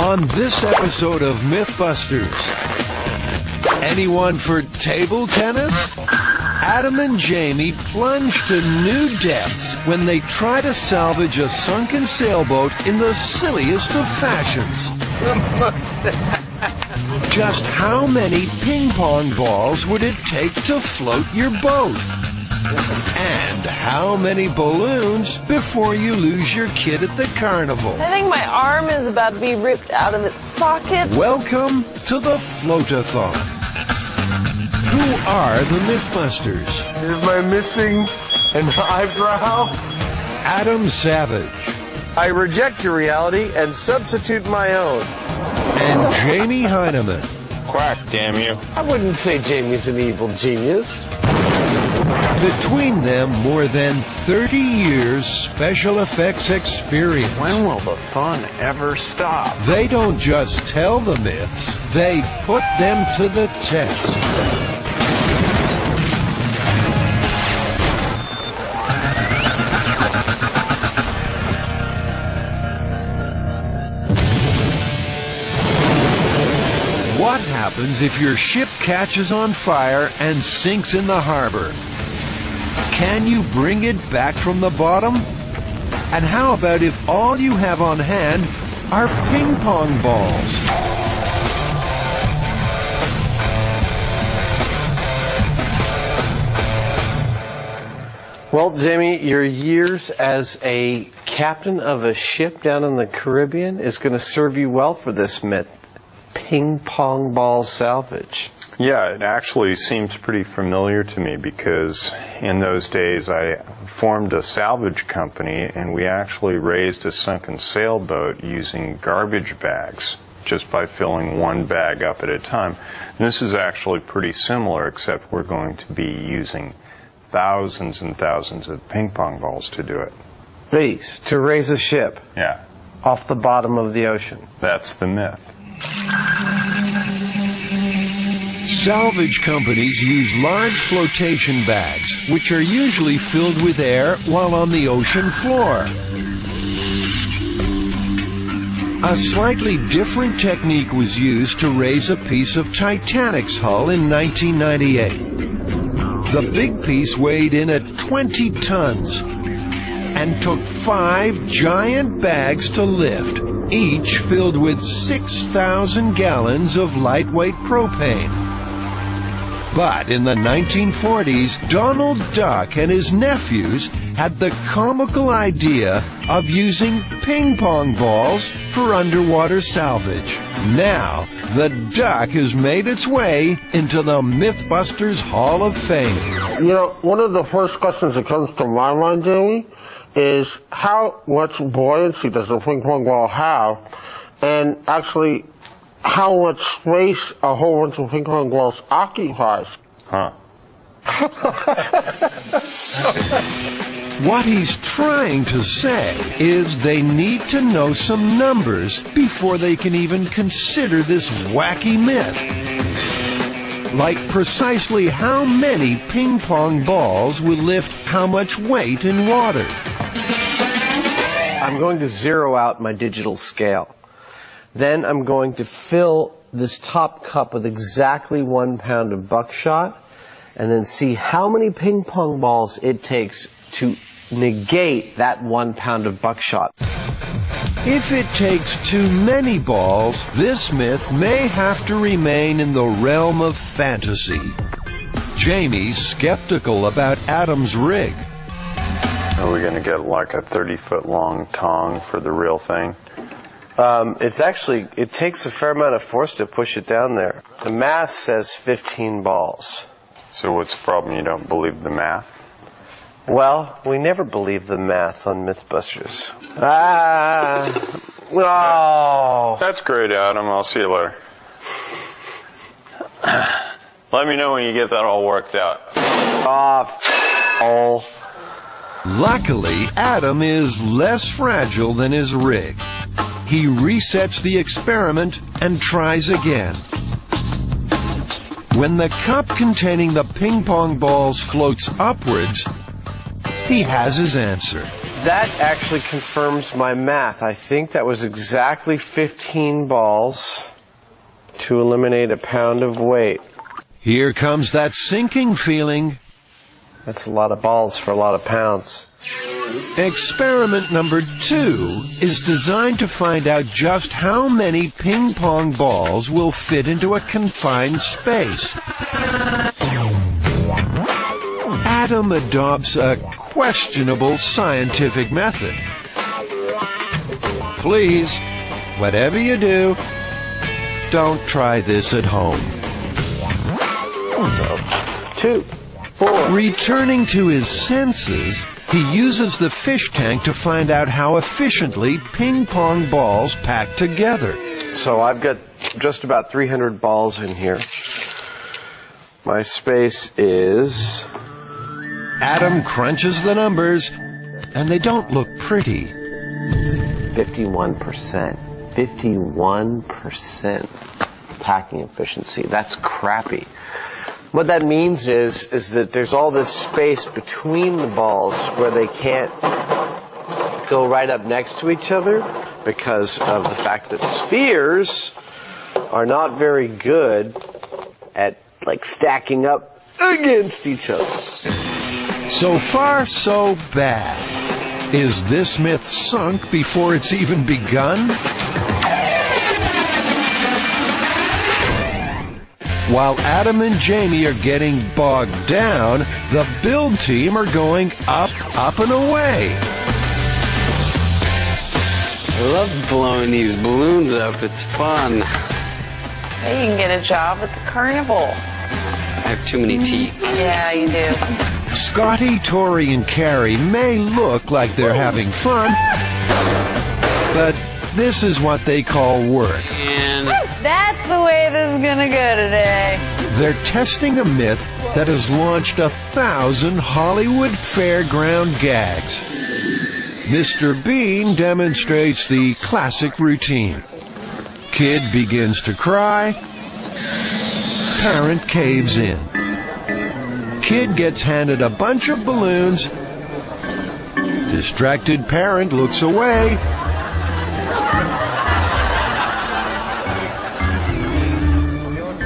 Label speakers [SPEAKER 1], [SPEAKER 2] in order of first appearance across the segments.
[SPEAKER 1] On this episode of Mythbusters, anyone for table tennis? Adam and Jamie plunge to new depths when they try to salvage a sunken sailboat in the silliest of fashions. Just how many ping pong balls would it take to float your boat? And how many balloons before you lose your kid at the carnival?
[SPEAKER 2] I think my arm is about to be ripped out of its socket.
[SPEAKER 1] Welcome to the Float-a-thon. Who are the Mythbusters?
[SPEAKER 3] Am I missing an eyebrow?
[SPEAKER 1] Adam Savage.
[SPEAKER 3] I reject your reality and substitute my own.
[SPEAKER 1] And Jamie Heineman.
[SPEAKER 4] Quack, damn you.
[SPEAKER 3] I wouldn't say Jamie's an evil genius.
[SPEAKER 1] Between them, more than 30 years special effects experience.
[SPEAKER 3] When will the fun ever stop?
[SPEAKER 1] They don't just tell the myths, they put them to the test. What happens if your ship catches on fire and sinks in the harbor? Can you bring it back from the bottom? And how about if all you have on hand are ping pong balls?
[SPEAKER 3] Well, Jamie, your years as a captain of a ship down in the Caribbean is going to serve you well for this myth. Ping pong ball salvage.
[SPEAKER 4] Yeah, it actually seems pretty familiar to me because in those days I formed a salvage company and we actually raised a sunken sailboat using garbage bags just by filling one bag up at a time. And this is actually pretty similar, except we're going to be using thousands and thousands of ping pong balls to do it.
[SPEAKER 3] These, to raise a ship.
[SPEAKER 4] Yeah.
[SPEAKER 3] Off the bottom of the ocean.
[SPEAKER 4] That's the myth.
[SPEAKER 1] Salvage companies use large flotation bags, which are usually filled with air while on the ocean floor. A slightly different technique was used to raise a piece of Titanic's hull in 1998. The big piece weighed in at 20 tons and took 5 giant bags to lift, each filled with 6,000 gallons of lightweight propane. But in the 1940s, Donald Duck and his nephews had the comical idea of using ping pong balls for underwater salvage. Now, the Duck has made its way into the Mythbusters Hall of Fame.
[SPEAKER 5] You know, one of the first questions that comes to my mind, Jamie, is how much buoyancy does a ping pong ball have? And actually, how much space a whole bunch of ping pong balls occupies.
[SPEAKER 4] Huh.
[SPEAKER 1] What he's trying to say is they need to know some numbers before they can even consider this wacky myth. Like precisely how many ping pong balls will lift how much weight in water.
[SPEAKER 3] I'm going to zero out my digital scale. Then I'm going to fill this top cup with exactly 1 pound of buckshot and then see how many ping pong balls it takes to negate that 1 pound of buckshot.
[SPEAKER 1] If it takes too many balls, this myth may have to remain in the realm of fantasy. Jamie's skeptical about Adam's rig.
[SPEAKER 4] Are we going to get like a 30-foot long tong for the real thing?
[SPEAKER 3] It takes a fair amount of force to push it down there. The math says 15 balls.
[SPEAKER 4] So what's the problem? You don't believe the math?
[SPEAKER 3] Well, we never believe the math on Mythbusters. Oh.
[SPEAKER 4] That's great, Adam. I'll see you later. Let me know when you get that all worked out.
[SPEAKER 1] Luckily, Adam is less fragile than his rig. He resets the experiment and tries again. When the cup containing the ping pong balls floats upwards, he has his answer.
[SPEAKER 3] That actually confirms my math. I think that was exactly 15 balls to eliminate a pound of weight.
[SPEAKER 1] Here comes that sinking feeling.
[SPEAKER 3] That's a lot of balls for a lot of pounds.
[SPEAKER 1] Experiment number 2 is designed to find out just how many ping pong balls will fit into a confined space. Adam adopts a questionable scientific method. Please, whatever you do, don't try this at home.
[SPEAKER 3] So, 2, 4.
[SPEAKER 1] Returning to his senses, he uses the fish tank to find out how efficiently ping pong balls pack together.
[SPEAKER 3] So I've got just about 300 balls in here. My space is...
[SPEAKER 1] Adam crunches the numbers, and they don't look pretty.
[SPEAKER 3] 51%. 51% packing efficiency. That's crappy. What that means is that there's all this space between the balls where they can't go right up next to each other because of the fact that spheres are not very good at stacking up against each other.
[SPEAKER 1] So far, so bad. Is this myth sunk before it's even begun? While Adam and Jamie are getting bogged down, the build team are going up, up and away.
[SPEAKER 6] I love blowing these balloons up. It's fun.
[SPEAKER 2] Hey, you can get a job at the carnival.
[SPEAKER 6] I have too many teeth.
[SPEAKER 2] Yeah, you do.
[SPEAKER 1] Scotty, Tori, and Carrie may look like they're having fun, but this is what they call work.
[SPEAKER 6] And
[SPEAKER 2] That's the way this is gonna go today.
[SPEAKER 1] They're testing a myth that has launched 1,000 Hollywood fairground gags. Mr. Bean demonstrates the classic routine. Kid begins to cry. Parent caves in. Kid gets handed a bunch of balloons. Distracted parent looks away.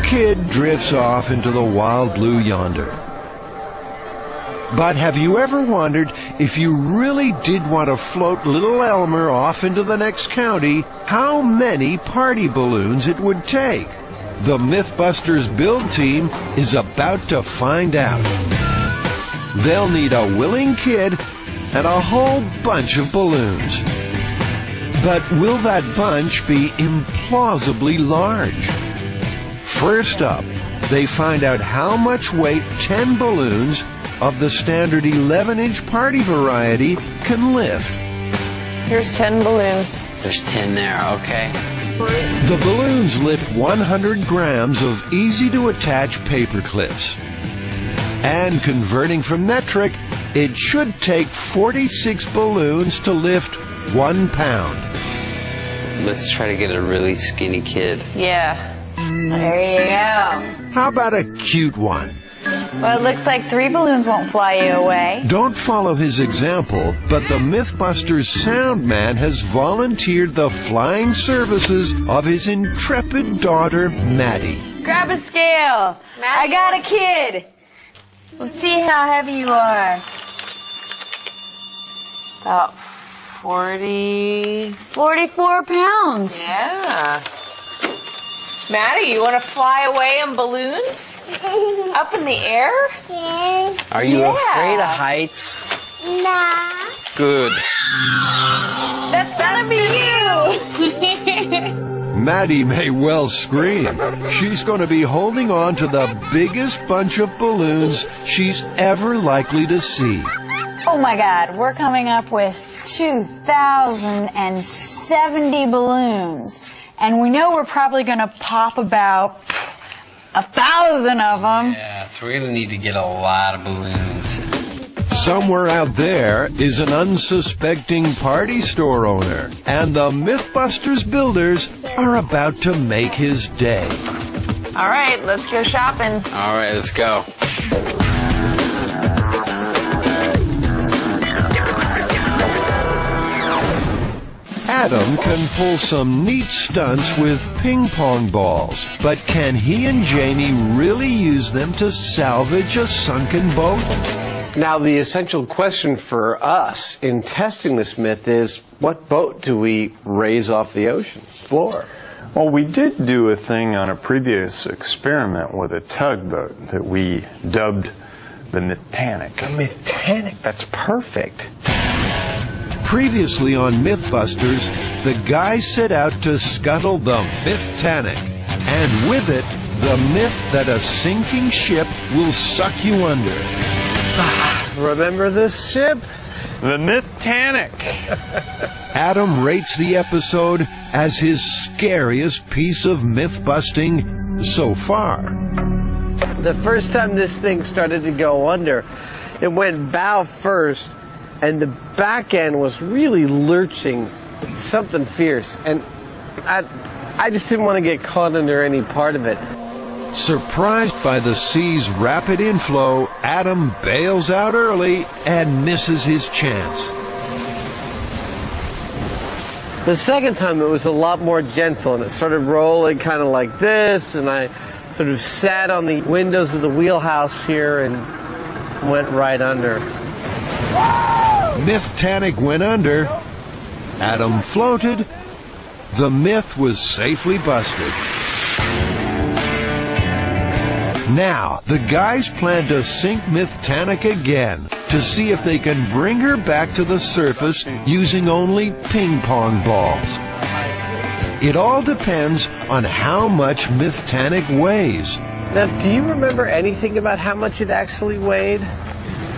[SPEAKER 1] Kid drifts off into the wild blue yonder. But have you ever wondered if you really did want to float little Elmer off into the next county, how many party balloons it would take? The Mythbusters build team is about to find out. They'll need a willing kid and a whole bunch of balloons. But will that bunch be implausibly large? First up, they find out how much weight 10 balloons of the standard 11-inch party variety can lift.
[SPEAKER 2] Here's 10 balloons.
[SPEAKER 6] there's 10 there, okay.
[SPEAKER 1] The balloons lift 100 grams of easy-to-attach paper clips. And converting from metric, it should take 46 balloons to lift 1 pound.
[SPEAKER 6] Let's try to get a really skinny kid.
[SPEAKER 2] Yeah. There you go.
[SPEAKER 1] How about a cute one?
[SPEAKER 2] Well, it looks like 3 balloons won't fly you away.
[SPEAKER 1] Don't follow his example, but the Mythbusters sound man has volunteered the flying services of his intrepid daughter, Maddie.
[SPEAKER 2] Grab a scale. I got a kid. Let's see how heavy you are. About 44 pounds.
[SPEAKER 7] Yeah. Maddie, you want to fly away in balloons? Up in the air?
[SPEAKER 8] Yeah.
[SPEAKER 6] Are you
[SPEAKER 7] Yeah.
[SPEAKER 6] afraid of heights?
[SPEAKER 8] Nah.
[SPEAKER 6] Good.
[SPEAKER 7] That's gotta be you!
[SPEAKER 1] Maddie may well scream. She's going to be holding on to the biggest bunch of balloons she's ever likely to see.
[SPEAKER 9] Oh my God, we're coming up with 2,070 balloons. And we know we're probably going to pop about 1,000 of them.
[SPEAKER 6] Yeah, so we're going to need to get a lot of balloons.
[SPEAKER 1] Somewhere out there is an unsuspecting party store owner, and the Mythbusters builders are about to make his day.
[SPEAKER 2] All right, let's go shopping.
[SPEAKER 6] All right, let's go.
[SPEAKER 1] Adam can pull some neat stunts with ping pong balls, but can he and Jamie really use them to salvage a sunken boat?
[SPEAKER 3] Now, the essential question for us in testing this myth is, what boat do we raise off the ocean floor?
[SPEAKER 4] Well, we did do a thing on a previous experiment with a tugboat that we dubbed the Mythtanic.
[SPEAKER 3] The Mythtanic, that's perfect.
[SPEAKER 1] Previously on Mythbusters, the guys set out to scuttle the Mythtanic, and with it, the myth that a sinking ship will suck you under.
[SPEAKER 3] Remember this ship?
[SPEAKER 4] The Mythtanic.
[SPEAKER 1] Adam rates the episode as his scariest piece of myth-busting so far.
[SPEAKER 3] The first time this thing started to go under, it went bow first, and the back end was really lurching, something fierce, and I just didn't want to get caught under any part of it.
[SPEAKER 1] Surprised by the sea's rapid inflow, Adam bails out early and misses his chance.
[SPEAKER 3] The second time it was a lot more gentle, and it started rolling kind of like this, and I sort of sat on the windows of the wheelhouse here and went right under.
[SPEAKER 1] Mythtanic went under. Adam floated. The myth was safely busted. Now, the guys plan to sink Mythtanic again to see if they can bring her back to the surface using only ping pong balls. It all depends on how much Mythtanic weighs.
[SPEAKER 3] Now, do you remember anything about how much it actually weighed?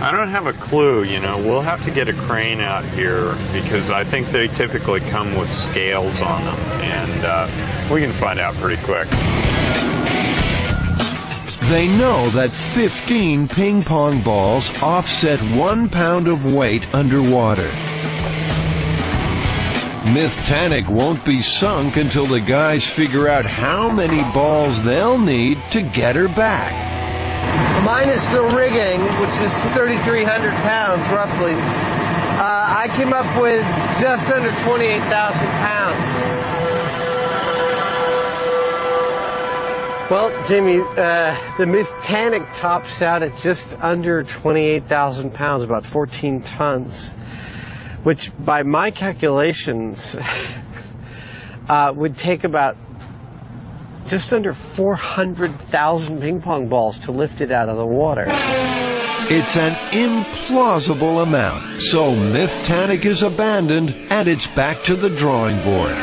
[SPEAKER 4] I don't have a clue, We'll have to get a crane out here because I think they typically come with scales on them, and we can find out pretty quick.
[SPEAKER 1] They know that 15 ping pong balls offset 1 pound of weight underwater. Mythtanic won't be sunk until the guys figure out how many balls they'll need to get her back.
[SPEAKER 3] Minus the rigging, which is 3,300 pounds roughly, I came up with just under 28,000 pounds. Well, Jamie, the Mythtanic tops out at just under 28,000 pounds, about 14 tons, which by my calculations would take about just under 400,000 ping pong balls to lift it out of the water.
[SPEAKER 1] It's an implausible amount, so Mythtanic is abandoned and it's back to the drawing board.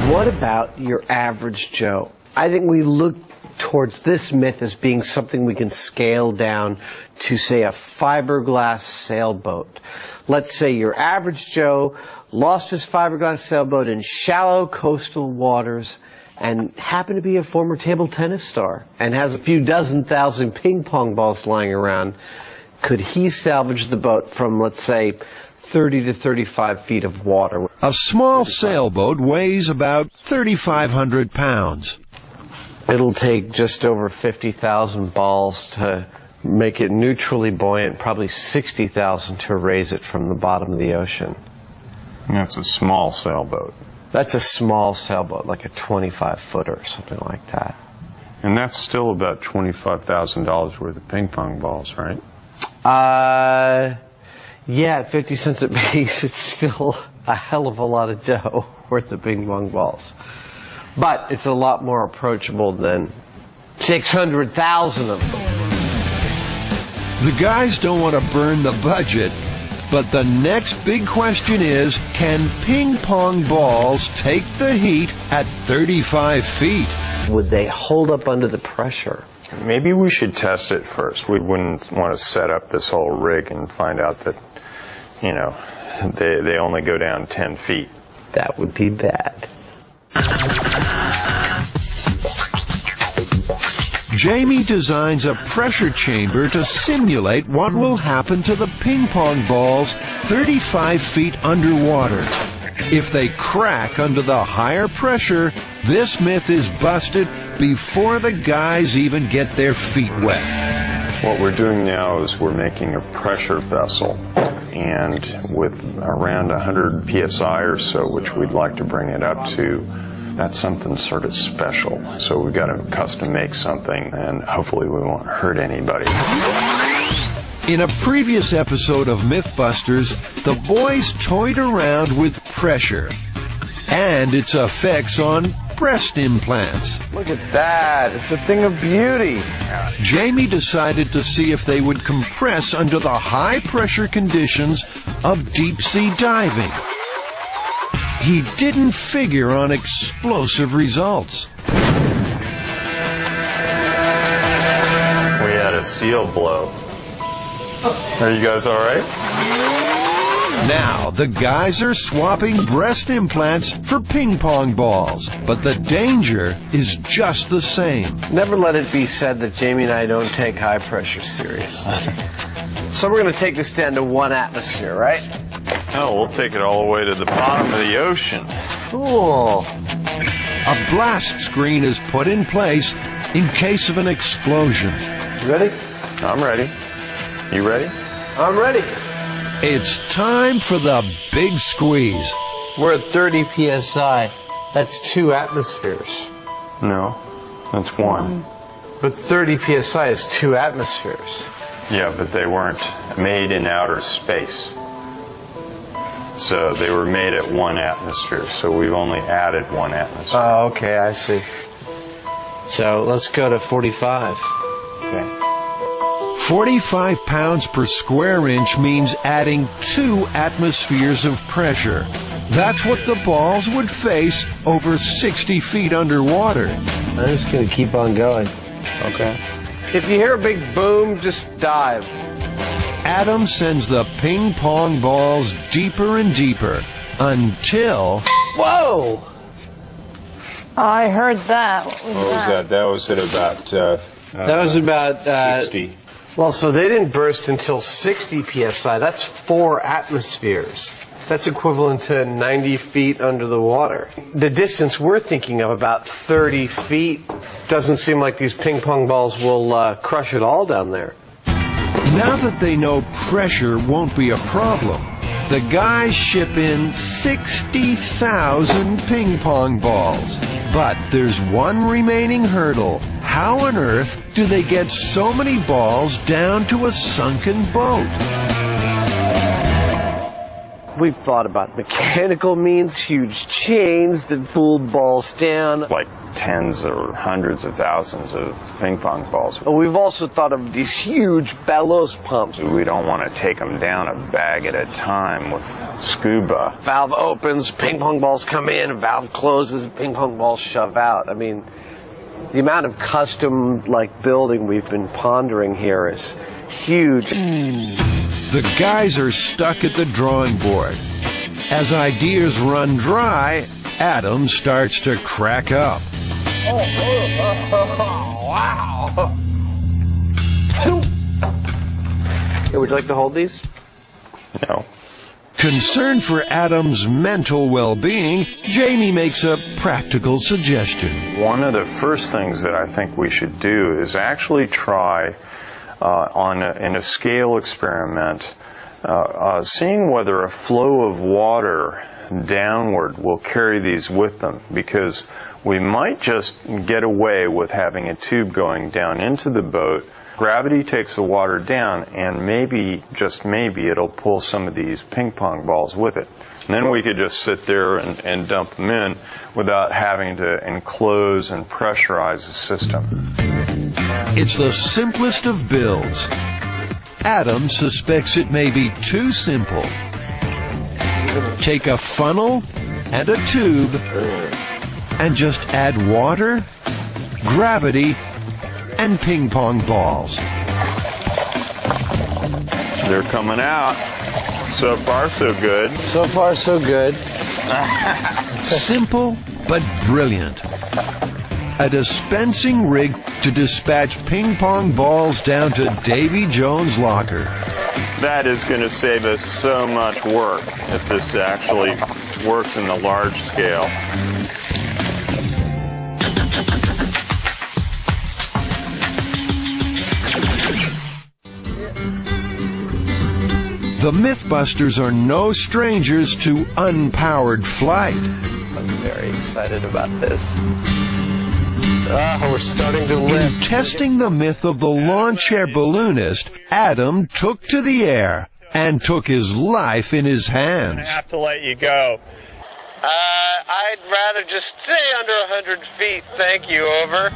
[SPEAKER 3] What about your average Joe? I think we look towards this myth as being something we can scale down to, say, a fiberglass sailboat. Let's say your average Joe lost his fiberglass sailboat in shallow coastal waters and happened to be a former table tennis star and has a few dozen thousand ping pong balls lying around. Could he salvage the boat from, let's say, 30 to 35 feet of water?
[SPEAKER 1] A small sailboat weighs about 3,500 pounds.
[SPEAKER 3] It'll take just over 50,000 balls to make it neutrally buoyant, probably 60,000 to raise it from the bottom of the ocean.
[SPEAKER 4] And that's a small sailboat.
[SPEAKER 3] That's a small sailboat, like a 25-footer or something like that.
[SPEAKER 4] And that's still about $25,000 worth of ping pong balls, right?
[SPEAKER 3] Yeah, at 50 cents a piece, it's still a hell of a lot of dough worth of ping pong balls. But it's a lot more approachable than 600,000 of them.
[SPEAKER 1] The guys don't want to burn the budget, but the next big question is, can ping pong balls take the heat at 35 feet?
[SPEAKER 3] Would they hold up under the pressure?
[SPEAKER 4] Maybe we should test it first. We wouldn't want to set up this whole rig and find out that, they only go down 10 feet.
[SPEAKER 3] That would be bad.
[SPEAKER 1] Jamie designs a pressure chamber to simulate what will happen to the ping pong balls 35 feet underwater. If they crack under the higher pressure, this myth is busted before the guys even get their feet wet.
[SPEAKER 4] What we're doing now is we're making a pressure vessel. and with around 100 psi or so, which we'd like to bring it up to, that's something sort of special. So we've got to custom make something, and hopefully we won't hurt anybody.
[SPEAKER 1] In a previous episode of Mythbusters, the boys toyed around with pressure and its effects on breast implants.
[SPEAKER 3] Look at that. It's a thing of beauty.
[SPEAKER 1] Jamie decided to see if they would compress under the high-pressure conditions of deep-sea diving. He didn't figure on explosive results.
[SPEAKER 4] We had a seal blow. Are you guys all right?
[SPEAKER 1] Now, the guys are swapping breast implants for ping pong balls, but the danger is just the same.
[SPEAKER 3] Never let it be said that Jamie and I don't take high pressure seriously. So we're going to take this down to 1 atmosphere, right?
[SPEAKER 4] Oh, we'll take it all the way to the bottom of the ocean.
[SPEAKER 3] Cool.
[SPEAKER 1] A blast screen is put in place in case of an explosion.
[SPEAKER 3] You ready?
[SPEAKER 4] I'm ready. You ready?
[SPEAKER 3] I'm ready.
[SPEAKER 1] It's time for the big squeeze.
[SPEAKER 3] We're at 30 psi. That's 2 atmospheres.
[SPEAKER 4] No, that's 1.
[SPEAKER 3] But 30 psi is 2 atmospheres.
[SPEAKER 4] Yeah, but they weren't made in outer space. So they were made at 1 atmosphere, so we've only added 1 atmosphere.
[SPEAKER 3] Oh, okay, I see. So let's go to 45.
[SPEAKER 4] Okay.
[SPEAKER 1] 45 pounds per square inch means adding 2 atmospheres of pressure. That's what the balls would face over 60 feet underwater.
[SPEAKER 3] I'm just going to keep on going.
[SPEAKER 4] Okay.
[SPEAKER 3] If you hear a big boom, just dive.
[SPEAKER 1] Adam sends the ping pong balls deeper and deeper until...
[SPEAKER 3] Whoa!
[SPEAKER 9] I heard that. What was
[SPEAKER 4] What was that? That was at about...
[SPEAKER 3] That was about...
[SPEAKER 4] 60.
[SPEAKER 3] Well, so they didn't burst until 60 psi. That's 4 atmospheres. That's equivalent to 90 feet under the water. The distance we're thinking of, about 30 feet, doesn't seem like these ping pong balls will crush it all down there.
[SPEAKER 1] Now that they know pressure won't be a problem, the guys ship in 60,000 ping pong balls. But there's one remaining hurdle. How on earth do they get so many balls down to a sunken boat?
[SPEAKER 3] We've thought about mechanical means, huge chains that pulled balls down.
[SPEAKER 4] Like tens or hundreds of thousands of ping pong balls.
[SPEAKER 3] We've also thought of these huge bellows pumps.
[SPEAKER 4] We don't want to take them down a bag at a time with scuba.
[SPEAKER 3] Valve opens, ping pong balls come in, valve closes, ping pong balls shove out. I mean, the amount of custom building we've been pondering here is huge.
[SPEAKER 1] The guys are stuck at the drawing board. As ideas run dry, Adam starts to crack up.
[SPEAKER 3] Wow! Hey, would you like to hold these?
[SPEAKER 4] No.
[SPEAKER 1] Concerned for Adam's mental well-being, Jamie makes a practical suggestion.
[SPEAKER 4] One of the first things that I think we should do is actually try in a scale experiment, seeing whether a flow of water downward will carry these with them, because we might just get away with having a tube going down into the boat. Gravity takes the water down, and maybe, just maybe, it'll pull some of these ping pong balls with it. And then we could just sit there and dump them in without having to enclose and pressurize the system.
[SPEAKER 1] It's the simplest of builds. Adam suspects it may be too simple. Take a funnel and a tube and just add water, gravity, and ping pong balls.
[SPEAKER 4] They're coming out. So far, so good.
[SPEAKER 3] So far, so good.
[SPEAKER 1] Simple but brilliant. A dispensing rig to dispatch ping pong balls down to Davy Jones' locker.
[SPEAKER 4] That is going to save us so much work if this actually works in the large scale.
[SPEAKER 1] The Mythbusters are no strangers to unpowered flight.
[SPEAKER 6] I'm very excited about this. We're starting to lift.
[SPEAKER 1] In testing the myth of the lawn chair balloonist, Adam took to the air and took his life in his hands.
[SPEAKER 4] I have to let you go.
[SPEAKER 3] I'd rather just stay under 100 feet, thank you, over.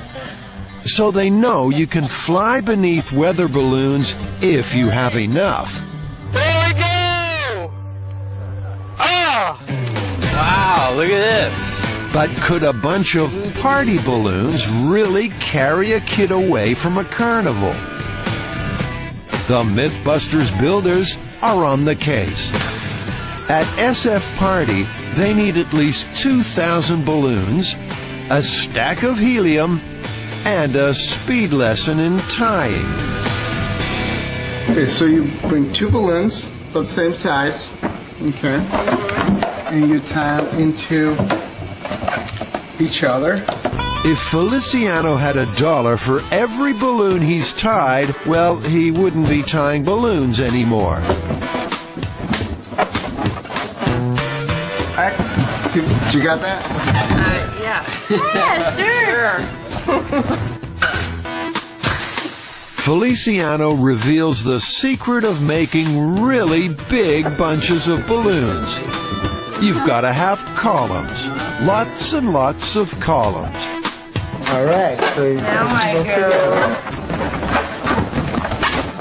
[SPEAKER 1] So they know you can fly beneath weather balloons if you have enough.
[SPEAKER 3] There we go! Ah!
[SPEAKER 6] Wow, look at this.
[SPEAKER 1] But could a bunch of party balloons really carry a kid away from a carnival? The Mythbusters builders are on the case. At SF Party, they need at least 2,000 balloons, a stack of helium, and a speed lesson in tying.
[SPEAKER 10] Okay, so you bring 2 balloons of the same size, okay, and you tie them into each other.
[SPEAKER 1] If Feliciano had $1 for every balloon he's tied, well, he wouldn't be tying balloons anymore.
[SPEAKER 10] You got that?
[SPEAKER 7] Yeah.
[SPEAKER 2] Yeah, sure.
[SPEAKER 1] Feliciano reveals the secret of making really big bunches of balloons. You've got to have columns. Lots and lots of columns.
[SPEAKER 10] All right. So
[SPEAKER 2] Now I go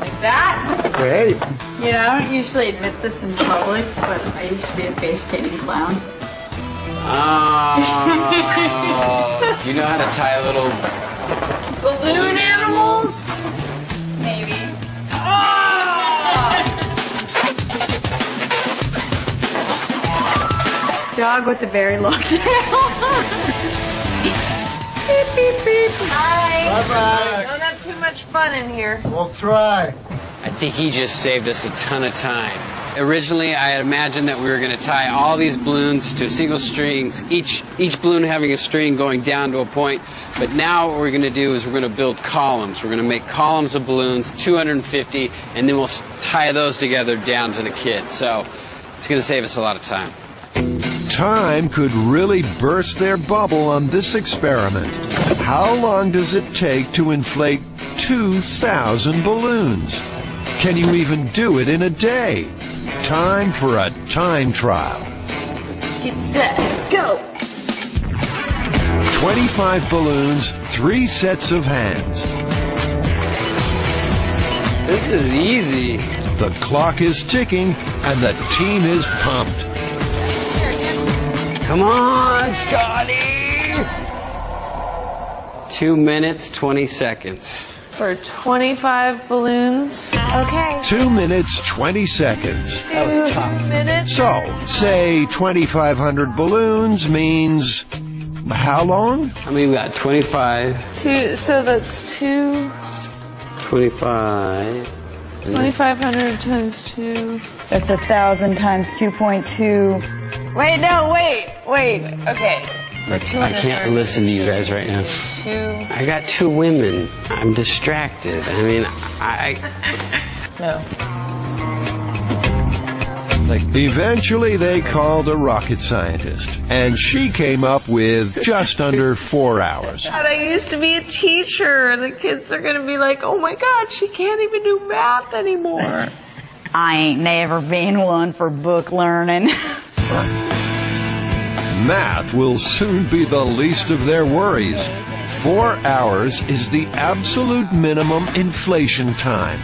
[SPEAKER 2] like that.
[SPEAKER 10] Great.
[SPEAKER 9] You know, I don't usually admit this in public, but I used to be a face painting clown.
[SPEAKER 6] Oh, you know how to tie little...
[SPEAKER 2] Balloon animals?
[SPEAKER 9] Maybe. Dog with a very long tail. Beep, beep, beep.
[SPEAKER 2] Hi.
[SPEAKER 10] Bye-bye.
[SPEAKER 7] Don't have too much fun in here.
[SPEAKER 10] We'll try.
[SPEAKER 6] I think he just saved us a ton of time. Originally, I had imagined that we were going to tie all these balloons to single strings, each balloon having a string going down to a point. But now what we're going to do is we're going to build columns. We're going to make columns of balloons, 250, and then we'll tie those together down to the kid. So it's going to save us a lot of time.
[SPEAKER 1] Time could really burst their bubble on this experiment. How long does it take to inflate 2,000 balloons? Can you even do it in a day? Time for a time trial.
[SPEAKER 2] Get set. Go.
[SPEAKER 1] 25 balloons, 3 sets of hands.
[SPEAKER 6] This is easy.
[SPEAKER 1] The clock is ticking and the team is pumped.
[SPEAKER 6] Come on, Scotty! 2 minutes, 20 seconds.
[SPEAKER 7] For 25 balloons.
[SPEAKER 2] Okay.
[SPEAKER 1] 2 minutes, 20 seconds.
[SPEAKER 6] That was tough.
[SPEAKER 7] Minutes.
[SPEAKER 1] So, say 2,500 balloons means how long?
[SPEAKER 6] I mean, we got 25,
[SPEAKER 7] So that's
[SPEAKER 6] 25.
[SPEAKER 7] 2,500 times 2.
[SPEAKER 9] That's 1,000 times 2.2.
[SPEAKER 2] Wait, no, wait.
[SPEAKER 7] Okay. For
[SPEAKER 6] I
[SPEAKER 7] 200.
[SPEAKER 6] can't listen to you guys right now.
[SPEAKER 7] 2.
[SPEAKER 6] I got 2 women. I'm distracted. I mean,
[SPEAKER 7] No.
[SPEAKER 1] Eventually, they called a rocket scientist, and she came up with just under 4 hours.
[SPEAKER 7] God, I used to be a teacher, and the kids are going to be like, oh my God, she can't even do math anymore.
[SPEAKER 9] I ain't never been one for book learning.
[SPEAKER 1] Math will soon be the least of their worries. 4 hours is the absolute minimum inflation time.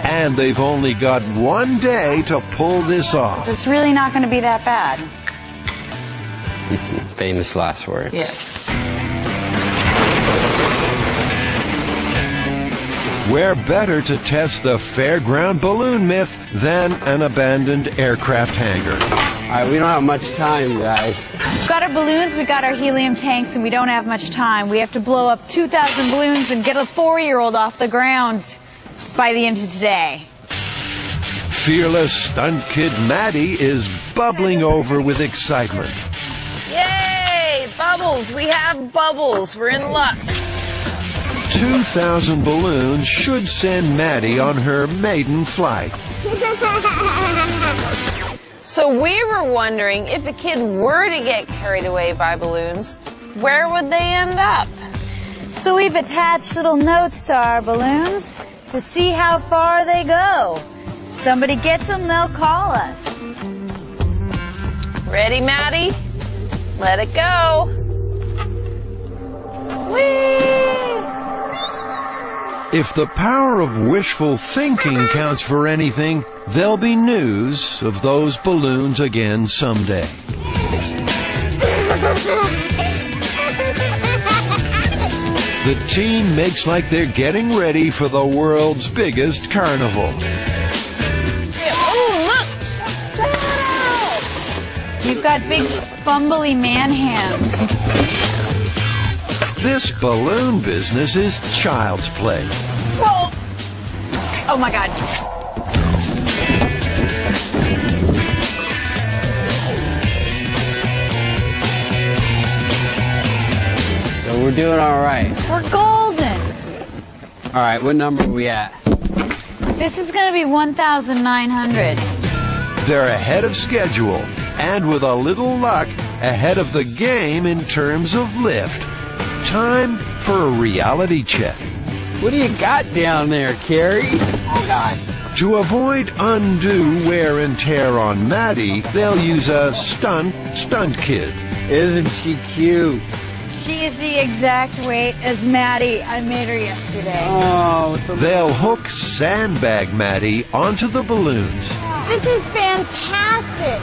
[SPEAKER 1] And they've only got 1 day to pull this off.
[SPEAKER 9] It's really not going to be that bad.
[SPEAKER 6] famous last words.
[SPEAKER 7] Yes.
[SPEAKER 1] Where better to test the fairground balloon myth than an abandoned aircraft hangar?
[SPEAKER 6] All right, we don't have much time, guys.
[SPEAKER 9] We've got our balloons, we got our helium tanks, and we don't have much time. We have to blow up 2,000 balloons and get a 4-year-old off the ground by the end of today.
[SPEAKER 1] Fearless stunt kid Maddie is bubbling over with excitement.
[SPEAKER 7] Yay! Bubbles! We have bubbles. We're in luck.
[SPEAKER 1] 2,000 balloons should send Maddie on her maiden flight.
[SPEAKER 7] So we were wondering, if a kid were to get carried away by balloons, where would they end up?
[SPEAKER 9] So we've attached little notes to our balloons to see how far they go. If somebody gets them, they'll call us.
[SPEAKER 7] Ready, Maddie? Let it go. Whee!
[SPEAKER 1] If the power of wishful thinking counts for anything, there'll be news of those balloons again someday. The team makes like they're getting ready for the world's biggest carnival.
[SPEAKER 9] You've got big, fumbly man hands.
[SPEAKER 1] This balloon business is child's play.
[SPEAKER 9] Whoa! Oh my God.
[SPEAKER 6] So we're doing all right.
[SPEAKER 9] We're golden.
[SPEAKER 6] All right, what number are we at?
[SPEAKER 9] This is going to be 1,900.
[SPEAKER 1] They're ahead of schedule, and with a little luck, ahead of the game in terms of lift. Time for a reality check.
[SPEAKER 6] What do you got down there, Carrie? Oh, God.
[SPEAKER 1] To avoid undue wear and tear on Maddie, they'll use a stunt kid.
[SPEAKER 6] Isn't she cute?
[SPEAKER 9] She is the exact weight as Maddie. I made her yesterday.
[SPEAKER 6] Oh,
[SPEAKER 1] They'll hook sandbag Maddie onto the balloons.
[SPEAKER 9] This is fantastic.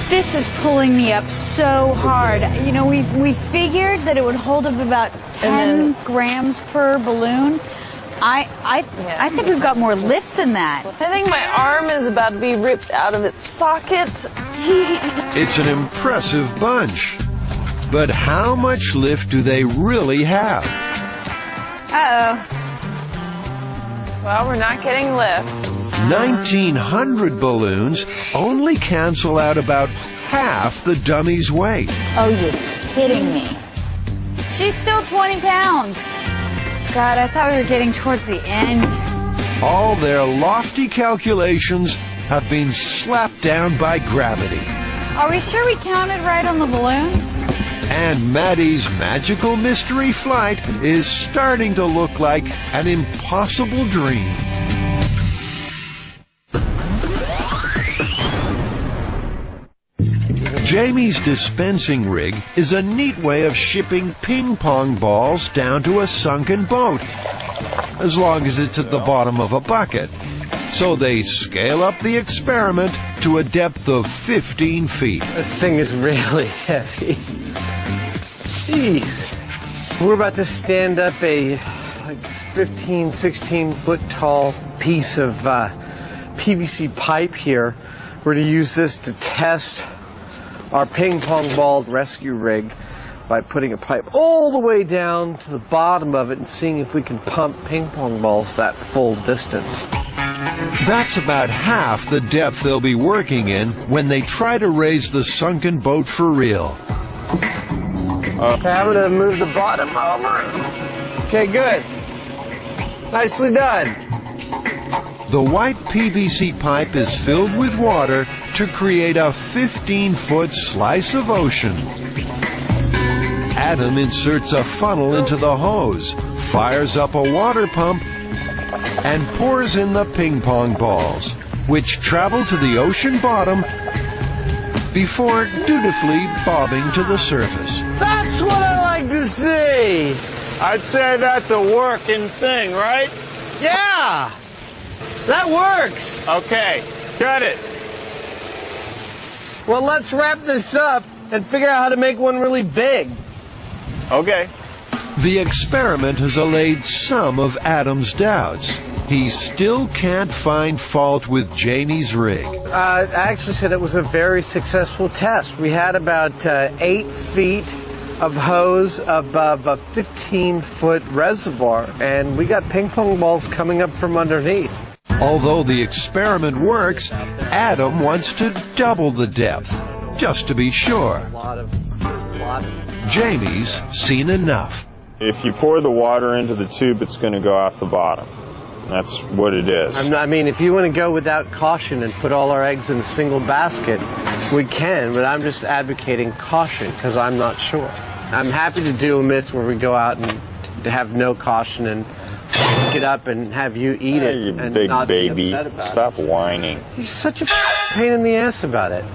[SPEAKER 9] This is pulling me up so hard. You know, we figured that it would hold up about 10 grams per balloon. I think we've got more lift than that.
[SPEAKER 7] I think my arm is about to be ripped out of its socket.
[SPEAKER 1] It's an impressive bunch. But how much lift do they really have?
[SPEAKER 9] Uh-oh.
[SPEAKER 7] Well, we're not getting lift.
[SPEAKER 1] 1,900 balloons only cancel out about half the dummy's weight.
[SPEAKER 9] Oh, you're kidding me. She's still 20 pounds. God, I thought we were getting towards the end.
[SPEAKER 1] All their lofty calculations have been slapped down by gravity.
[SPEAKER 9] Are we sure we counted right on the balloons?
[SPEAKER 1] And Maddie's magical mystery flight is starting to look like an impossible dream. Jamie's dispensing rig is a neat way of shipping ping pong balls down to a sunken boat, as long as it's at the bottom of a bucket. So they scale up the experiment to a depth of 15 feet.
[SPEAKER 3] This thing is really heavy. Jeez. We're about to stand up a 15, 16 foot tall piece of PVC pipe here. We're going to use this to test our ping pong ball rescue rig by putting a pipe all the way down to the bottom of it and seeing if we can pump ping pong balls that full distance.
[SPEAKER 1] That's about half the depth they'll be working in when they try to raise the sunken boat for real.
[SPEAKER 3] Okay, I'm going to move the bottom over. Okay, good. Nicely done.
[SPEAKER 1] The white PVC pipe is filled with water to create a 15-foot slice of ocean. Adam inserts a funnel into the hose, fires up a water pump, and pours in the ping pong balls, which travel to the ocean bottom before dutifully bobbing to the surface.
[SPEAKER 3] That's what I like to see.
[SPEAKER 5] I'd say that's a working thing, right?
[SPEAKER 3] Yeah, that works.
[SPEAKER 5] Okay, got it.
[SPEAKER 3] Well, let's wrap this up and figure out how to make one really big.
[SPEAKER 5] Okay.
[SPEAKER 1] The experiment has allayed some of Adam's doubts. He still can't find fault with Jamie's rig.
[SPEAKER 3] I actually said it was a very successful test. We had about 8 feet of hose above a 15-foot reservoir, and we got ping pong balls coming up from underneath.
[SPEAKER 1] Although the experiment works, Adam wants to double the depth, just to be sure. Jamie's seen enough.
[SPEAKER 4] If you pour the water into the tube, it's going to go out the bottom. That's what it is.
[SPEAKER 3] I mean, if you want to go without caution and put all our eggs in a single basket, we can, but I'm just advocating caution because I'm not sure. I'm happy to do a myth where we go out and to have no caution and pick it up and have you eat it
[SPEAKER 4] You
[SPEAKER 3] and
[SPEAKER 4] big
[SPEAKER 3] not
[SPEAKER 4] baby.
[SPEAKER 3] be upset about
[SPEAKER 4] Stop
[SPEAKER 3] it.
[SPEAKER 4] whining.
[SPEAKER 3] You're such a pain in the ass about it.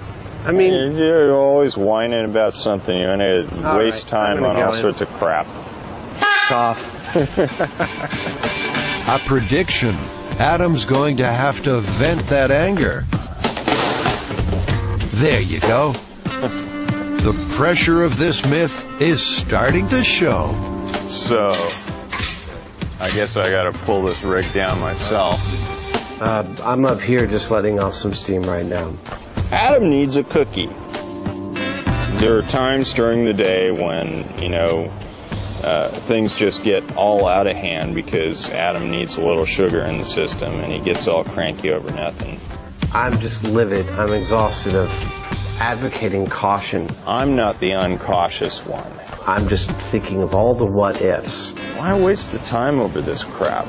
[SPEAKER 3] I mean,
[SPEAKER 4] You're always whining about something. You're going to waste time on all sorts of crap.
[SPEAKER 3] Off.
[SPEAKER 1] A prediction. Adam's going to have to vent that anger. There you go. The pressure of this myth is starting to show.
[SPEAKER 4] So, I guess I got to pull this rig down myself.
[SPEAKER 3] I'm up here just letting off some steam right now.
[SPEAKER 4] Adam needs a cookie. There are times during the day when, things just get all out of hand because Adam needs a little sugar in the system and he gets all cranky over nothing.
[SPEAKER 3] I'm just livid. I'm exhausted of advocating caution.
[SPEAKER 4] I'm not the uncautious one.
[SPEAKER 3] I'm just thinking of all the what ifs.
[SPEAKER 4] Why waste the time over this crap?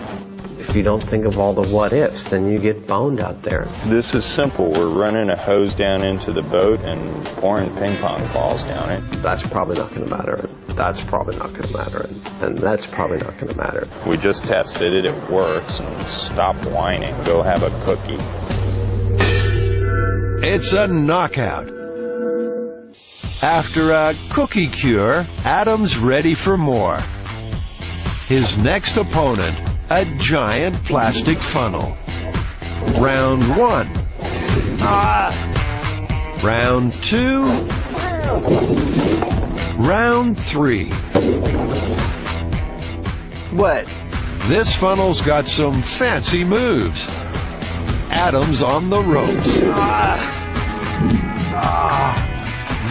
[SPEAKER 3] If you don't think of all the what ifs, then you get boned out there.
[SPEAKER 4] This is simple. We're running a hose down into the boat and pouring ping pong balls down it.
[SPEAKER 3] That's probably not going to matter. That's probably not going to matter. And that's probably not going to matter.
[SPEAKER 4] We just tested it. It works. And stop whining. Go have a cookie.
[SPEAKER 1] It's a knockout. After a cookie cure, Adam's ready for more. His next opponent, a giant plastic funnel. Round 1. Round 2. Round 3.
[SPEAKER 3] What?
[SPEAKER 1] This funnel's got some fancy moves. Adam's on the ropes.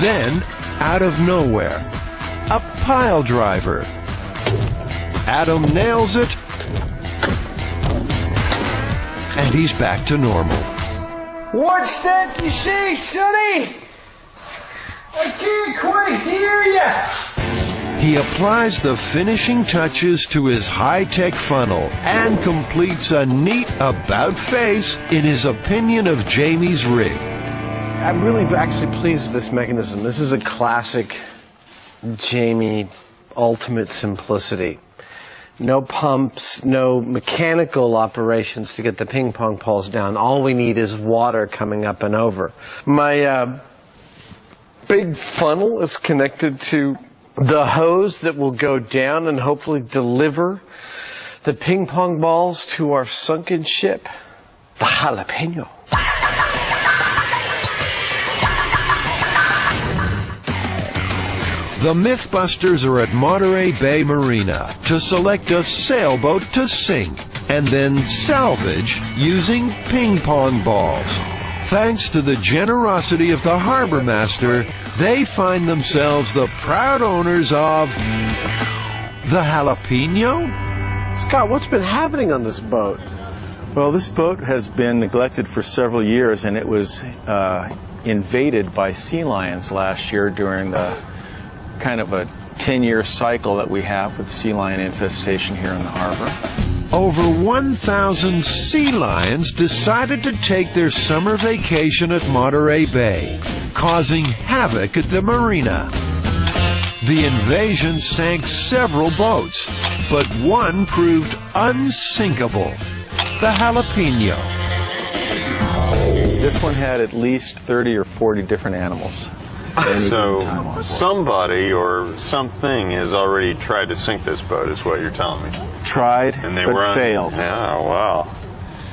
[SPEAKER 1] Then, out of nowhere, a pile driver. Adam nails it, and he's back to normal.
[SPEAKER 11] What's that you say, Sonny? I can't quite hear you.
[SPEAKER 1] He applies the finishing touches to his high-tech funnel and completes a neat about-face in his opinion of Jamie's rig.
[SPEAKER 3] I'm really actually pleased with this mechanism. This is a classic Jamie ultimate simplicity. No pumps, no mechanical operations to get the ping pong balls down. All we need is water coming up and over. My big funnel is connected to the hose that will go down and hopefully deliver the ping pong balls to our sunken ship, the Jalapeno.
[SPEAKER 1] The Mythbusters are at Monterey Bay Marina to select a sailboat to sink and then salvage using ping pong balls. Thanks to the generosity of the harbor master, they find themselves the proud owners of the Jalapeno?
[SPEAKER 3] Scott, what's been happening on this boat?
[SPEAKER 12] Well, this boat has been neglected for several years, and it was invaded by sea lions last year during the kind of a 10-year cycle that we have with sea lion infestation here in the harbor.
[SPEAKER 1] Over 1,000 sea lions decided to take their summer vacation at Monterey Bay, causing havoc at the marina. The invasion sank several boats, but one proved unsinkable, the Jalapeno.
[SPEAKER 12] This one had at least 30 or 40 different animals.
[SPEAKER 4] So somebody or something has already tried to sink this boat, is what you're telling me.
[SPEAKER 12] Tried,
[SPEAKER 4] and they
[SPEAKER 12] but failed.
[SPEAKER 4] Oh, wow.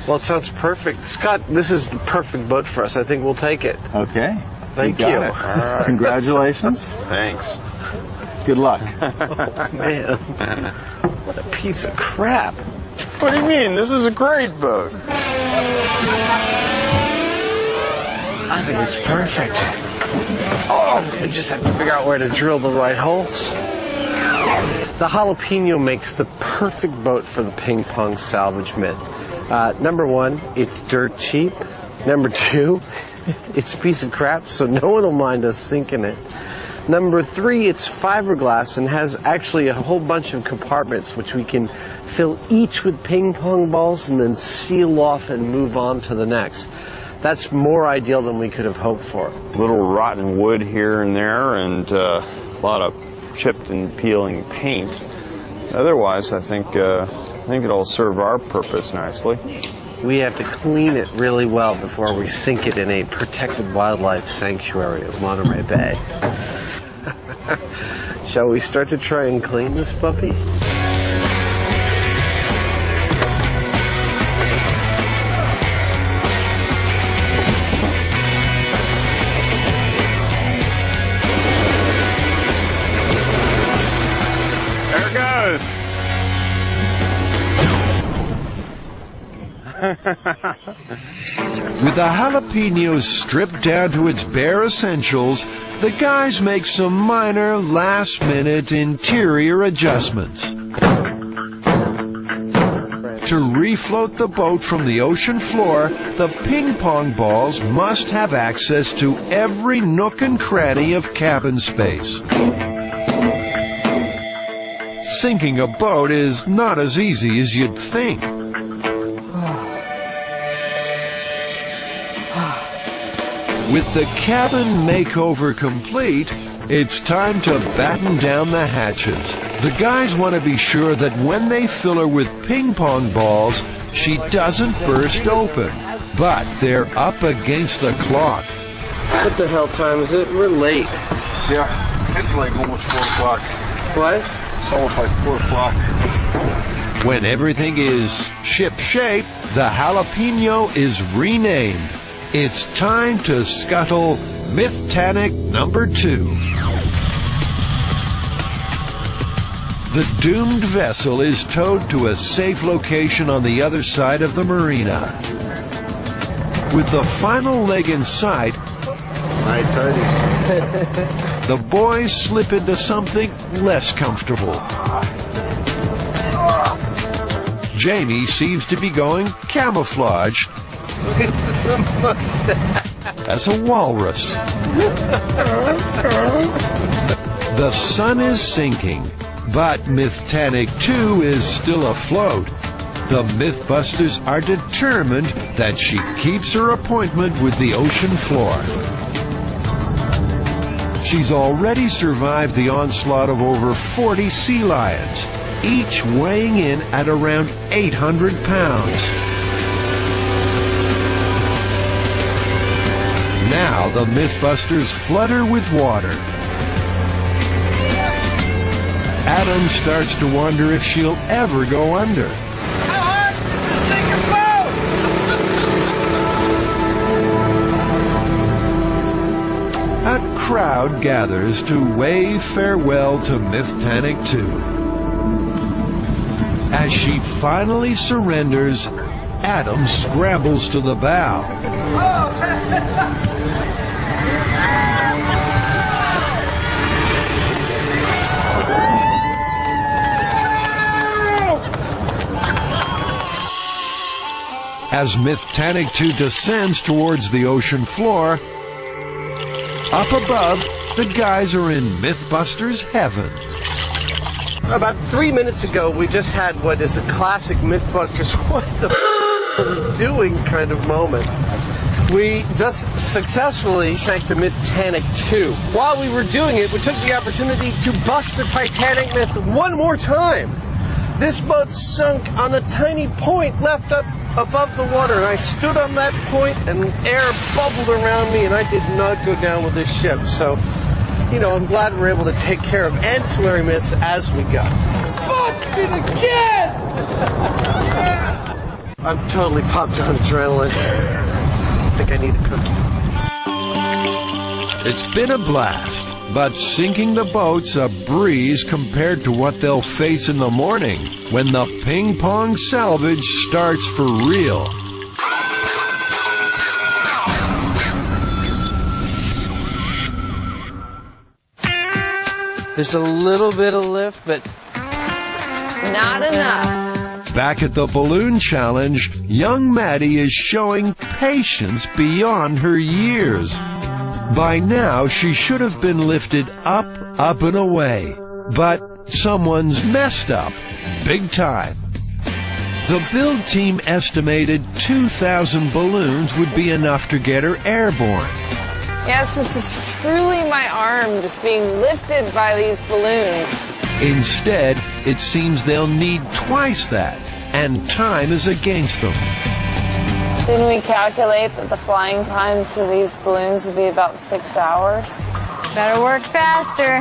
[SPEAKER 3] Well, it sounds perfect. Scott, this is a perfect boat for us. I think we'll take it.
[SPEAKER 12] Okay.
[SPEAKER 3] Thank you.
[SPEAKER 12] All right. Congratulations.
[SPEAKER 4] Thanks.
[SPEAKER 12] Good luck.
[SPEAKER 3] Oh, man. What a piece of crap.
[SPEAKER 4] What do you mean? This is a great boat.
[SPEAKER 3] I think it's perfect. Oh, I just have to figure out where to drill the right holes. The Jalapeno makes the perfect boat for the ping pong salvage myth. Number 1, it's dirt cheap. Number 2, it's a piece of crap, so no one will mind us sinking it. Number 3, it's fiberglass and has actually a whole bunch of compartments which we can fill each with ping pong balls and then seal off and move on to the next. That's more ideal than we could have hoped for.
[SPEAKER 4] Little rotten wood here and there, and a lot of chipped and peeling paint. Otherwise, I think it'll serve our purpose nicely.
[SPEAKER 3] We have to clean it really well before we sink it in a protected wildlife sanctuary of Monterey Bay. Shall we start to try and clean this puppy?
[SPEAKER 4] There it goes.
[SPEAKER 1] With the jalapenos stripped down to its bare essentials, the guys make some minor last-minute interior adjustments. To refloat the boat from the ocean floor, the ping pong balls must have access to every nook and cranny of cabin space. Sinking a boat is not as easy as you'd think. With the cabin makeover complete, it's time to batten down the hatches. The guys want to be sure that when they fill her with ping pong balls, she doesn't burst open. But they're up against the clock.
[SPEAKER 3] What the hell time is it? We're late.
[SPEAKER 10] Yeah, it's like almost 4 o'clock.
[SPEAKER 3] What?
[SPEAKER 10] It's almost like 4 o'clock.
[SPEAKER 1] When everything is ship-shape, the jalapeno is renamed. It's time to scuttle Mythtanic number 2. The doomed vessel is towed to a safe location on the other side of the marina. With the final leg in sight, the boys slip into something less comfortable. Jamie seems to be going camouflage as a walrus. The sun is sinking, but Mythtanic 2 is still afloat. The Mythbusters are determined that she keeps her appointment with the ocean floor. She's already survived the onslaught of over 40 sea lions, each weighing in at around 800 pounds. Now the Mythbusters flood her with water. Adam starts to wonder if she'll ever go under.
[SPEAKER 11] How hard does this thing
[SPEAKER 1] A crowd gathers to wave farewell to Mythtanic 2. As she finally surrenders, Adam scrambles to the bow. As Mythtanic 2 descends towards the ocean floor, up above, the guys are in Mythbusters heaven.
[SPEAKER 3] About 3 minutes ago, we just had what is a classic Mythbusters what the are we doing kind of moment. We just successfully sank the Mythtanic 2. While we were doing it, we took the opportunity to bust the Titanic myth one more time. This boat sunk on a tiny point left up above the water, and I stood on that point, and air bubbled around me, and I did not go down with this ship. So, I'm glad we're able to take care of ancillary myths as we go.
[SPEAKER 11] Fuck it again!
[SPEAKER 3] I'm totally popped on adrenaline. I think I need a cookie.
[SPEAKER 1] It's been a blast, but sinking the boat's a breeze compared to what they'll face in the morning when the Ping Pong Salvage starts for real.
[SPEAKER 3] There's a little bit of lift, but
[SPEAKER 7] not enough.
[SPEAKER 1] Back at the balloon challenge, young Maddie is showing patience beyond her years. By now, she should have been lifted up, up and away. But someone's messed up. Big time. The build team estimated 2,000 balloons would be enough to get her airborne.
[SPEAKER 7] Yes, this is truly my arm just being lifted by these balloons.
[SPEAKER 1] Instead, it seems they'll need twice that, and time is against them.
[SPEAKER 7] Didn't we calculate that the flying times of these balloons would be about 6 hours?
[SPEAKER 9] Better work faster.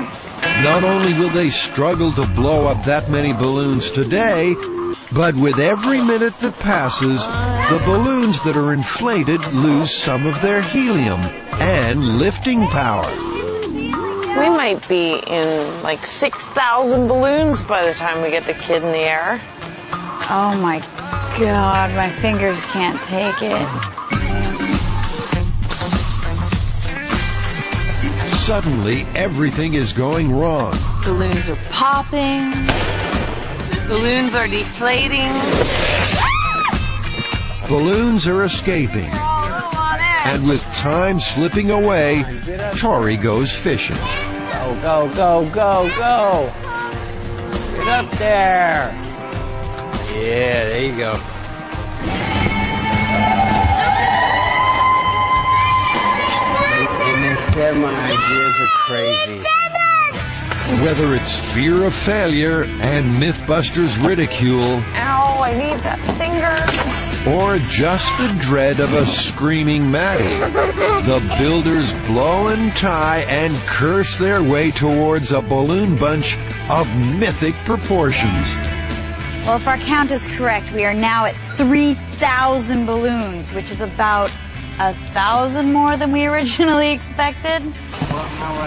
[SPEAKER 1] Not only will they struggle to blow up that many balloons today, but with every minute that passes, the balloons that are inflated lose some of their helium and lifting power.
[SPEAKER 7] We might be in like 6,000 balloons by the time we get the kid in the air.
[SPEAKER 9] Oh my God, my fingers can't take it.
[SPEAKER 1] Suddenly, everything is going wrong.
[SPEAKER 7] Balloons are popping. Balloons are deflating.
[SPEAKER 1] Balloons are escaping. And with time slipping away, Tori goes fishing.
[SPEAKER 6] Go, go, go, go, go. Get up there. Yeah, there you go. And instead, my ideas are crazy.
[SPEAKER 1] Whether it's fear of failure and Mythbuster's ridicule,
[SPEAKER 7] Ow, I need that finger.
[SPEAKER 1] or just the dread of a screaming Maddie, the builders blow and tie and curse their way towards a balloon bunch of mythic proportions.
[SPEAKER 9] Well, if our count is correct, we are now at 3,000 balloons, which is about 1,000 more than we originally expected.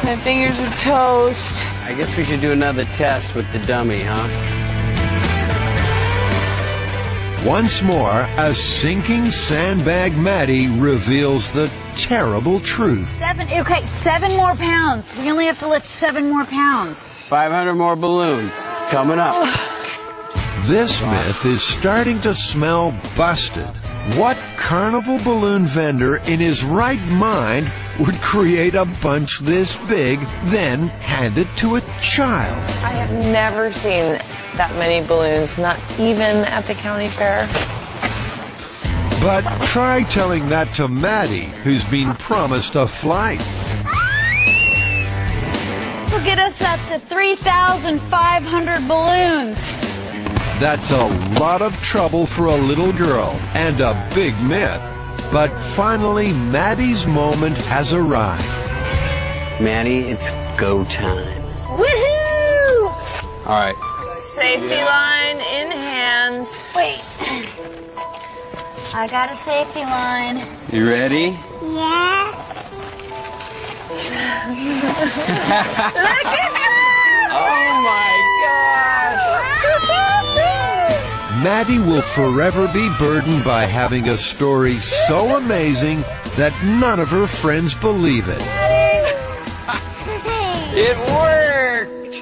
[SPEAKER 7] My fingers are toast.
[SPEAKER 6] I guess we should do another test with the dummy, huh?
[SPEAKER 1] Once more, a sinking sandbag Maddie reveals the terrible truth.
[SPEAKER 9] 7 more pounds. We only have to lift 7 more pounds.
[SPEAKER 6] 500 more balloons coming up.
[SPEAKER 1] This myth is starting to smell busted. What carnival balloon vendor in his right mind would create a bunch this big, then hand it to a child?
[SPEAKER 7] I have never seen that many balloons, not even at the county fair.
[SPEAKER 1] But try telling that to Maddie, who's been promised a flight.
[SPEAKER 9] Will get us up to 3,500 balloons.
[SPEAKER 1] That's a lot of trouble for a little girl and a big myth. But finally, Maddie's moment has arrived.
[SPEAKER 6] Maddie, it's go time.
[SPEAKER 7] Woohoo!
[SPEAKER 6] All right.
[SPEAKER 7] Safety line in hand.
[SPEAKER 9] Wait. I got a safety line.
[SPEAKER 6] You ready?
[SPEAKER 8] Yes.
[SPEAKER 7] Look at her!
[SPEAKER 6] Oh my gosh!
[SPEAKER 1] Maddie will forever be burdened by having a story so amazing that none of her friends believe it.
[SPEAKER 6] It worked!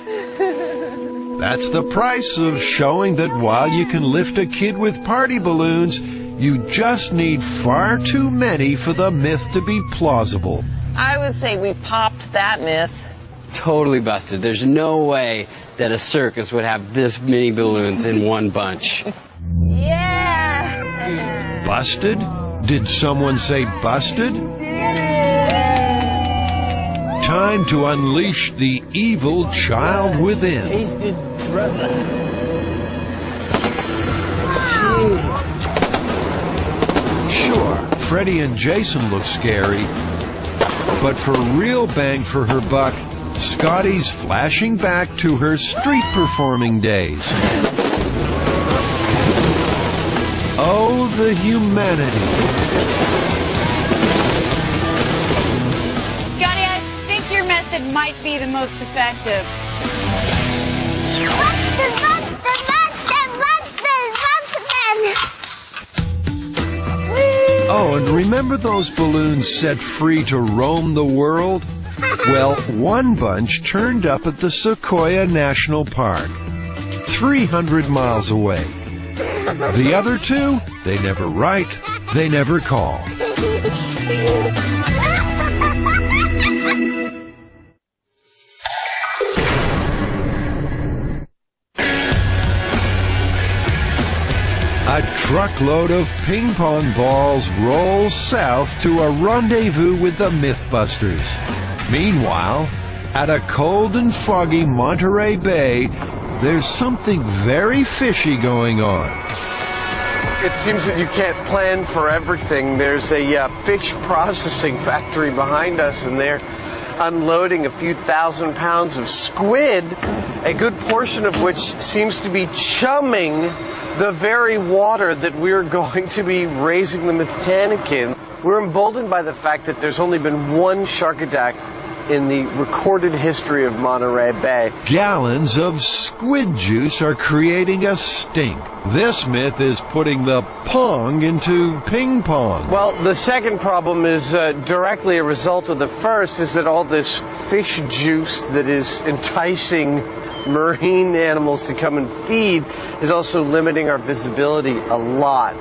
[SPEAKER 1] That's the price of showing that while you can lift a kid with party balloons, you just need far too many for the myth to be plausible.
[SPEAKER 7] I would say we popped that myth.
[SPEAKER 6] Totally busted. There's no way that a circus would have this many balloons in one bunch.
[SPEAKER 7] Yeah!
[SPEAKER 1] Busted? Did someone say busted? Time to unleash the evil child within.
[SPEAKER 6] Tasted brother.
[SPEAKER 1] Sure, Freddie and Jason look scary, but for real bang for her buck, Scotty's flashing back to her street performing days. Oh, the humanity.
[SPEAKER 9] Scotty, I think your method might be the most effective.
[SPEAKER 1] Oh, and remember those balloons set free to roam the world? Well, one bunch turned up at the Sequoia National Park, 300 miles away. The other two, they never write, they never call. truckload of ping pong balls rolls south to a rendezvous with the Mythbusters. Meanwhile, at a cold and foggy Monterey Bay, there's something very fishy going on.
[SPEAKER 3] It seems that you can't plan for everything. There's a fish processing factory behind us, and they're unloading a few thousand pounds of squid, a good portion of which seems to be chumming the very water that we're going to be raising the Mythtanic in. We're emboldened by the fact that there's only been one shark attack in the recorded history of Monterey Bay.
[SPEAKER 1] Gallons of squid juice are creating a stink. This myth is putting the pong into ping pong.
[SPEAKER 3] Well, the second problem is directly a result of the first, is that all this fish juice that is enticing marine animals to come and feed is also limiting our visibility a lot.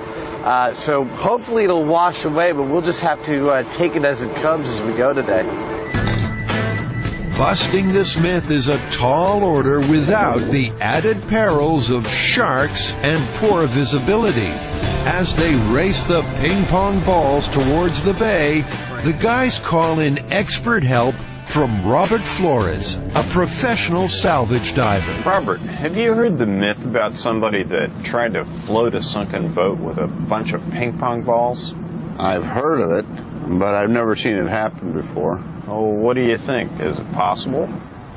[SPEAKER 3] So hopefully it'll wash away, but we'll just have to take it as it comes as we go today.
[SPEAKER 1] Busting this myth is a tall order without the added perils of sharks and poor visibility. As they race the ping pong balls towards the bay, the guys call in expert help from Robert Flores, a professional salvage diver.
[SPEAKER 4] Robert, have you heard the myth about somebody that tried to float a sunken boat with a bunch of ping pong balls?
[SPEAKER 13] I've heard of it, but I've never seen it happen before.
[SPEAKER 4] Oh, what do you think? Is it possible?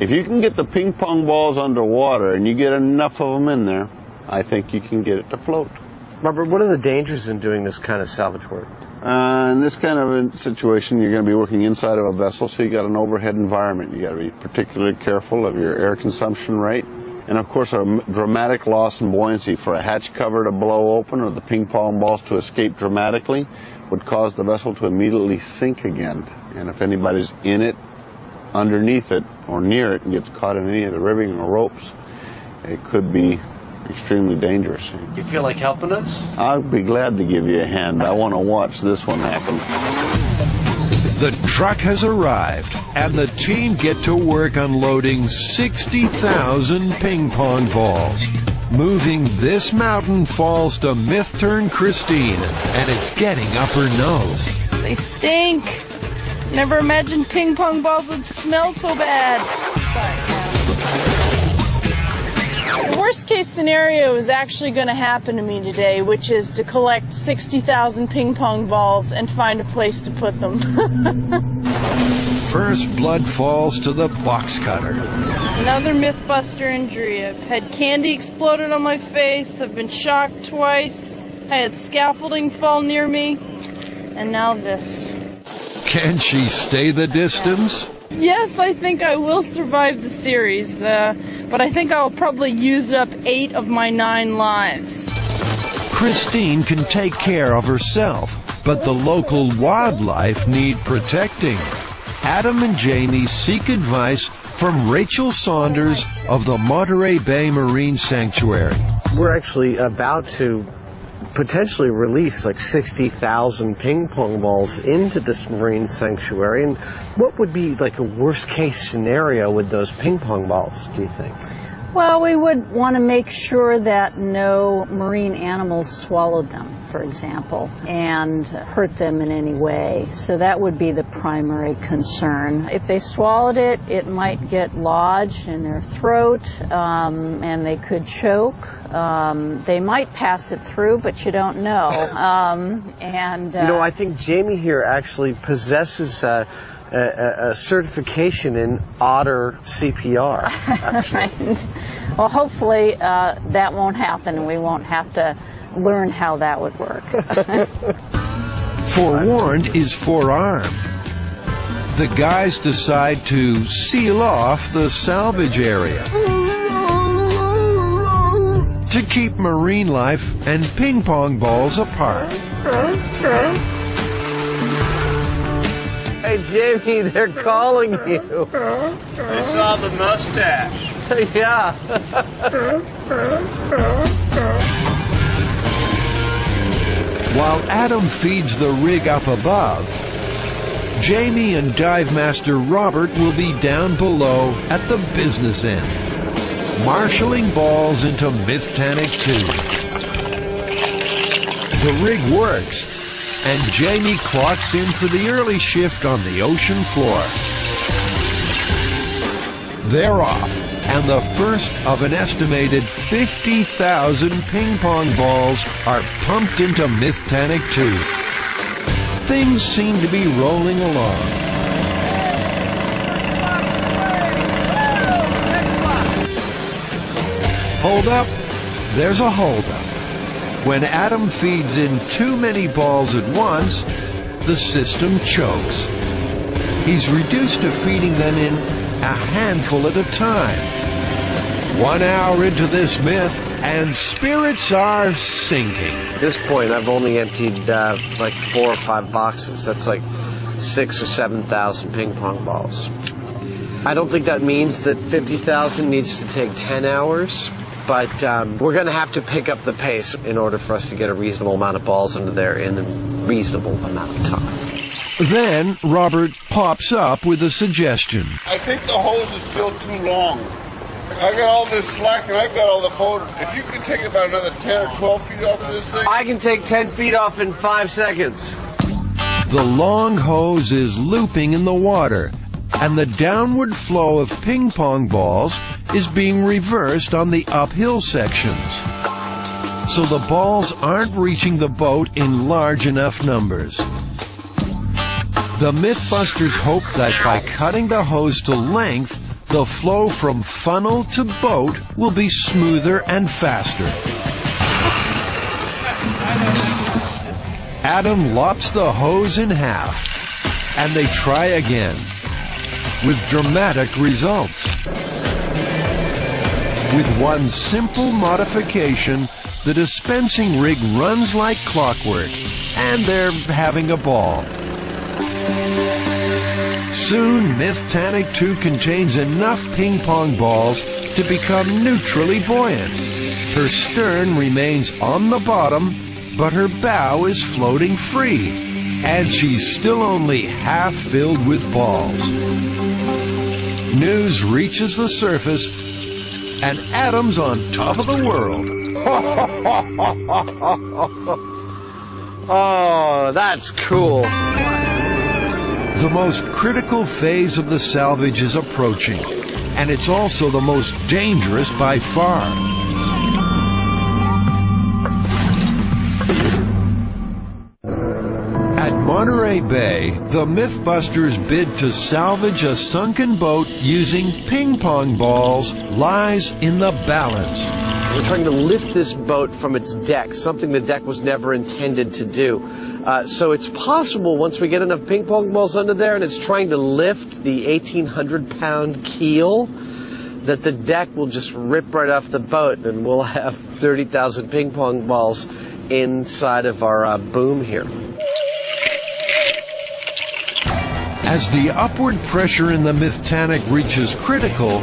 [SPEAKER 13] If you can get the ping pong balls underwater and you get enough of them in there, I think you can get it to float.
[SPEAKER 3] Robert, what are the dangers in doing this kind of salvage work?
[SPEAKER 13] In this kind of a situation, you're going to be working inside of a vessel, so you got an overhead environment. You got to be particularly careful of your air consumption rate. And of course, a dramatic loss in buoyancy. For a hatch cover to blow open or the ping pong balls to escape dramatically would cause the vessel to immediately sink again. And if anybody's in it, underneath it, or near it, and gets caught in any of the ribbing or ropes, it could be extremely dangerous.
[SPEAKER 3] You feel like helping us?
[SPEAKER 13] I'd be glad to give you a hand. I want to watch this one happen.
[SPEAKER 1] The truck has arrived, and the team get to work unloading 60,000 ping pong balls. Moving this mountain falls to Myth-turn Christine, and it's getting up her nose.
[SPEAKER 14] They stink. Never imagined ping pong balls would smell so bad. The worst case scenario is actually going to happen to me today, which is to collect 60,000 ping pong balls and find a place to put them.
[SPEAKER 1] First blood falls to the box cutter.
[SPEAKER 14] Another Mythbuster injury. I've had candy exploded on my face. I've been shocked twice. I had scaffolding fall near me. And now this.
[SPEAKER 1] Can she stay the distance?
[SPEAKER 14] Yes, I think I will survive the series, but I think I'll probably use up 8 of my 9 lives.
[SPEAKER 1] Christine can take care of herself, but the local wildlife need protecting. Adam and Jamie seek advice from Rachel Saunders of the Monterey Bay Marine Sanctuary.
[SPEAKER 3] We're actually about to potentially release like 60,000 ping pong balls into this marine sanctuary. And what would be like a worst case scenario with those ping pong balls, do you think?
[SPEAKER 15] Well, we would want to make sure that no marine animals swallowed them, for example, and hurt them in any way. So that would be the primary concern. If they swallowed it, it might get lodged in their throat, and they could choke. They might pass it through, but you don't know.
[SPEAKER 3] I think Jamie here actually possesses a certification in otter CPR.
[SPEAKER 15] Right. Well, hopefully that won't happen, and we won't have to learn how that would work.
[SPEAKER 1] Forewarned is forearmed. The guys decide to seal off the salvage area to keep marine life and ping pong balls apart.
[SPEAKER 3] Hey, Jamie, they're calling you.
[SPEAKER 13] They saw the mustache.
[SPEAKER 3] Yeah.
[SPEAKER 1] While Adam feeds the rig up above, Jamie and Dive Master Robert will be down below at the business end, marshalling balls into Mythtanic 2. The rig works, and Jamie clocks in for the early shift on the ocean floor. They're off, and the first of an estimated 50,000 ping pong balls are pumped into Mythtanic 2. Things seem to be rolling along. Hold up. There's a holdup. When Adam feeds in too many balls at once, the system chokes. He's reduced to feeding them in a handful at a time. 1 hour into this myth, and spirits are sinking.
[SPEAKER 3] At this point, I've only emptied like 4 or 5 boxes. That's like 6,000 or 7,000 ping pong balls. I don't think that means that 50,000 needs to take 10 hours. But we're going to have to pick up the pace in order for us to get a reasonable amount of balls into there in a reasonable amount of time.
[SPEAKER 1] Then Robert pops up with a suggestion.
[SPEAKER 13] I think the hose is still too long. I got all this slack and I got all the floaters. If you can take about another 10 or 12 feet off of this thing.
[SPEAKER 3] I can take 10 feet off in 5 seconds.
[SPEAKER 1] The long hose is looping in the water, and the downward flow of ping pong balls is being reversed on the uphill sections. So the balls aren't reaching the boat in large enough numbers. The Mythbusters hope that by cutting the hose to length, the flow from funnel to boat will be smoother and faster. Adam lops the hose in half, and they try again, with dramatic results. With one simple modification, the dispensing rig runs like clockwork, and they're having a ball. Soon, Mythtanic 2 contains enough ping pong balls to become neutrally buoyant. Her stern remains on the bottom, but her bow is floating free, and she's still only half filled with balls. News reaches the surface, and Adam's on top of the world.
[SPEAKER 3] Oh, that's cool.
[SPEAKER 1] The most critical phase of the salvage is approaching, and it's also the most dangerous by far. At Monterey Bay, the Mythbusters' bid to salvage a sunken boat using ping pong balls lies in the balance.
[SPEAKER 3] We're trying to lift this boat from its deck, something the deck was never intended to do. So it's possible once we get enough ping pong balls under there and it's trying to lift the 1,800-pound keel, that the deck will just rip right off the boat and we'll have 30,000 ping pong balls inside of our boom here.
[SPEAKER 1] As the upward pressure in the Mythtanic reaches critical,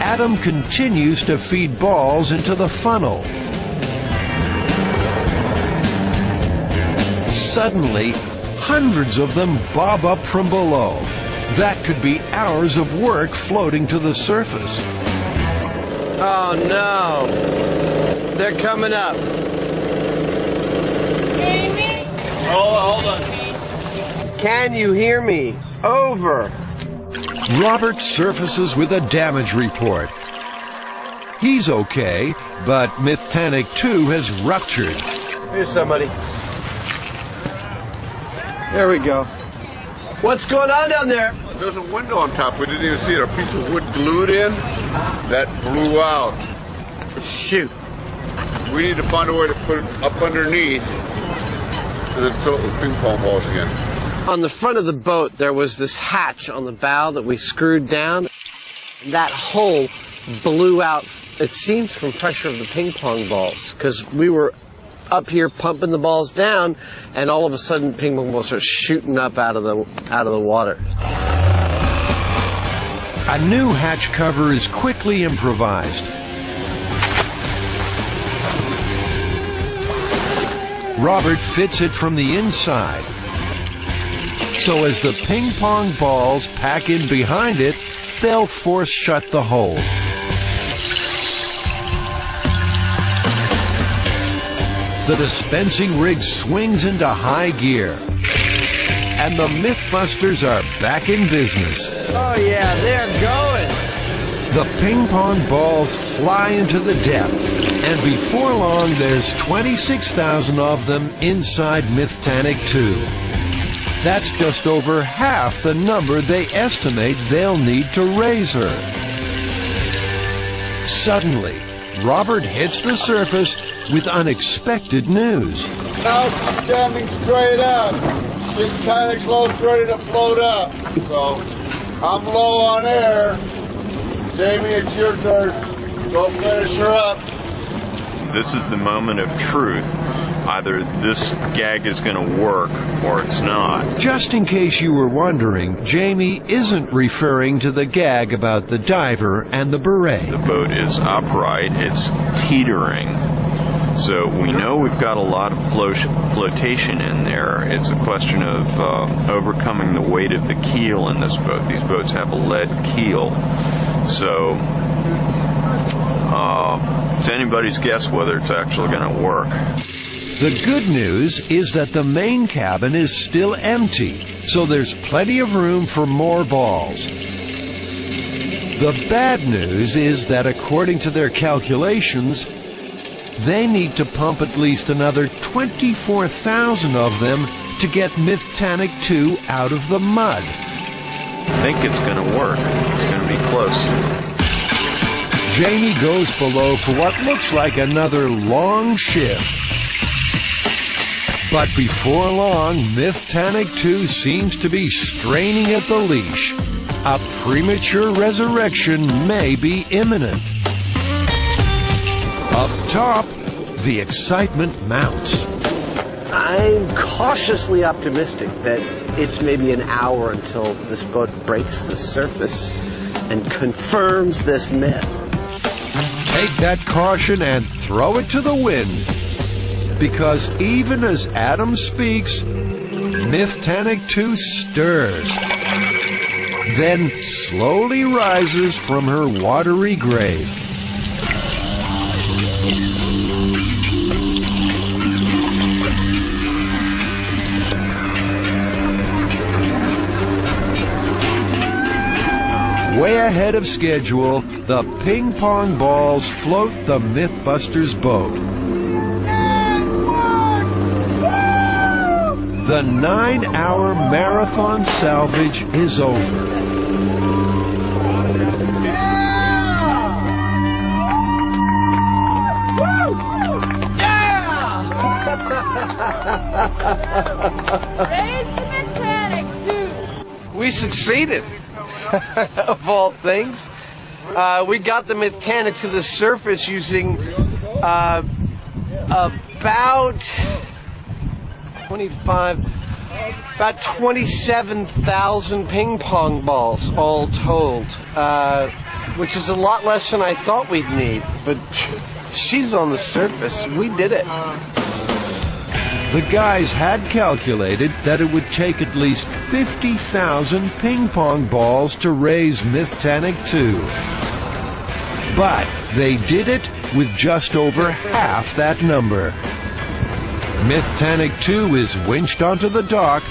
[SPEAKER 1] Adam continues to feed balls into the funnel. Suddenly, hundreds of them bob up from below. That could be hours of work floating to the surface.
[SPEAKER 3] Oh no! They're coming up.
[SPEAKER 14] Amy?
[SPEAKER 3] Hold on. Can you hear me? Over.
[SPEAKER 1] Robert surfaces with a damage report. He's okay, but Mythtanic 2 has ruptured.
[SPEAKER 3] Here's somebody. There we go. What's going on down there?
[SPEAKER 13] There's a window on top. We didn't even see it. A piece of wood glued in that blew out.
[SPEAKER 3] Shoot.
[SPEAKER 13] We need to find a way to put it up underneath and then fill it with ping pong balls again.
[SPEAKER 3] On the front of the boat, there was this hatch on the bow that we screwed down. That hole blew out, it seems, from pressure of the ping pong balls, because we were up here pumping the balls down, and all of a sudden ping pong balls are shooting up out of the water.
[SPEAKER 1] A new hatch cover is quickly improvised. Robert fits it from the inside. So as the ping pong balls pack in behind it, they'll force shut the hole. The dispensing rig swings into high gear. And the Mythbusters are back in business.
[SPEAKER 3] Oh yeah, they're going.
[SPEAKER 1] The ping pong balls fly into the depths, and before long there's 26,000 of them inside Mythtannic 2. That's just over half the number they estimate they'll need to raise her. Suddenly, Robert hits the surface with unexpected news.
[SPEAKER 11] Now she's standing straight up. She's kind of close, ready to float up. So I'm low on air. Jamie, it's your turn. Go finish her up.
[SPEAKER 4] This is the moment of truth. Either this gag is going to work or it's not.
[SPEAKER 1] Just in case you were wondering, Jamie isn't referring to the gag about the diver and the beret.
[SPEAKER 4] The boat is upright. It's teetering. So we know we've got a lot of flotation in there. It's a question of overcoming the weight of the keel in this boat. These boats have a lead keel. So it's anybody's guess whether it's actually going to work.
[SPEAKER 1] The good news is that the main cabin is still empty, so there's plenty of room for more balls. The bad news is that according to their calculations, they need to pump at least another 24,000 of them to get Mythtannic 2 out of the mud.
[SPEAKER 4] I think it's going to work. It's going to be close.
[SPEAKER 1] Jamie goes below for what looks like another long shift. But before long, Mythtannic 2 seems to be straining at the leash. A premature resurrection may be imminent. Up top, the excitement mounts.
[SPEAKER 3] I'm cautiously optimistic that it's maybe an hour until this boat breaks the surface and confirms this myth.
[SPEAKER 1] Take that caution and throw it to the wind. Because even as Adam speaks, Mythtannic 2 stirs. Then slowly rises from her watery grave. Way ahead of schedule, the ping pong balls float the Mythbusters boat. The 9-hour marathon salvage is over.
[SPEAKER 3] We succeeded. Of all things, we got the Mythtannic to the surface using about 27,000 ping pong balls all told, which is a lot less than I thought we'd need. But she's on the surface. We did it.
[SPEAKER 1] The guys had calculated that it would take at least 50,000 ping pong balls to raise Mythtannic 2. But they did it with just over half that number. Mythtannic 2 is winched onto the dock,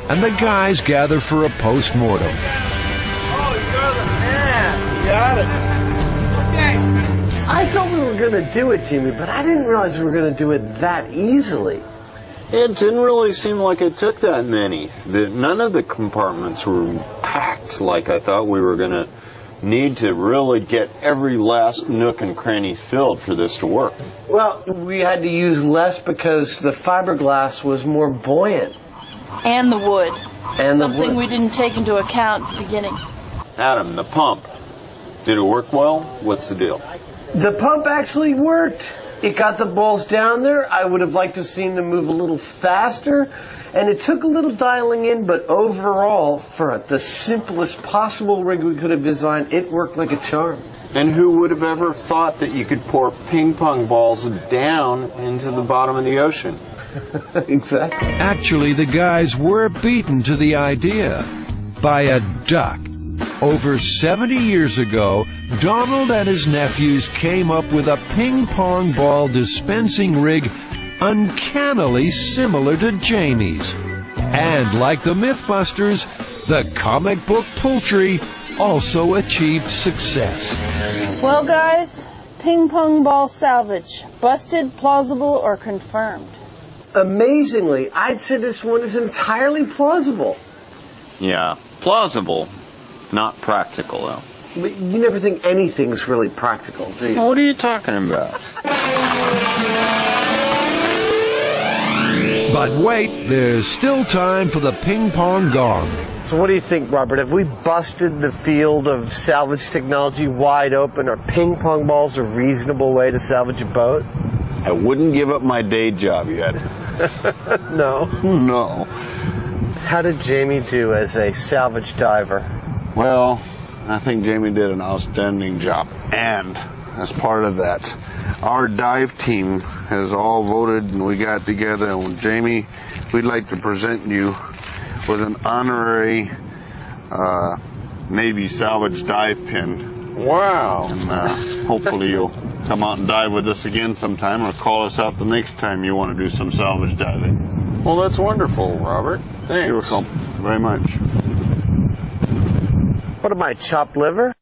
[SPEAKER 1] and the guys gather for a post-mortem.
[SPEAKER 11] Oh, you're the man. You got it. Okay.
[SPEAKER 3] I thought we were going to do it, Jimmy, but I didn't realize we were going to do it that easily.
[SPEAKER 16] It didn't really seem like it took that many. None of the compartments were packed like I thought we were going to need to really get every last nook and cranny filled for this to work.
[SPEAKER 3] Well, we had to use less because the fiberglass was more buoyant.
[SPEAKER 14] And the wood.
[SPEAKER 3] And
[SPEAKER 14] something we didn't take into account at the beginning.
[SPEAKER 16] Adam, the pump. Did it work well? What's the deal?
[SPEAKER 3] The pump actually worked. It got the balls down there. I would have liked to have seen them move a little faster. And it took a little dialing in, but overall, for the simplest possible rig we could have designed, it worked like a charm.
[SPEAKER 16] And who would have ever thought that you could pour ping pong balls down into the bottom of the ocean?
[SPEAKER 3] Exactly.
[SPEAKER 1] Actually, the guys were beaten to the idea by a duck. Over 70 years ago, Donald and his nephews came up with a ping pong ball dispensing rig uncannily similar to Jamie's. And like the Mythbusters, the comic book poultry also achieved success.
[SPEAKER 14] Well, guys, ping pong ball salvage. Busted, plausible, or confirmed?
[SPEAKER 3] Amazingly, I'd say this one is entirely plausible.
[SPEAKER 16] Yeah, plausible, not practical, though.
[SPEAKER 3] But you never think anything's really practical, do you?
[SPEAKER 16] What are you talking about?
[SPEAKER 1] But wait, there's still time for the ping pong gong.
[SPEAKER 3] So what do you think, Robert? Have we busted the field of salvage technology wide open? Are ping pong balls a reasonable way to salvage a boat?
[SPEAKER 13] I wouldn't give up my day job yet.
[SPEAKER 3] No.
[SPEAKER 13] No.
[SPEAKER 3] How did Jamie do as a salvage diver?
[SPEAKER 13] Well, I think Jamie did an outstanding job. And as part of that, our dive team has all voted and we got together. And Jamie, we'd like to present you with an honorary Navy salvage dive pin.
[SPEAKER 16] Wow.
[SPEAKER 13] And hopefully you'll come out and dive with us again sometime or call us out the next time you want to do some salvage diving.
[SPEAKER 16] Well, that's wonderful, Robert. Thanks.
[SPEAKER 13] You're welcome very much.
[SPEAKER 3] What am I, chopped liver?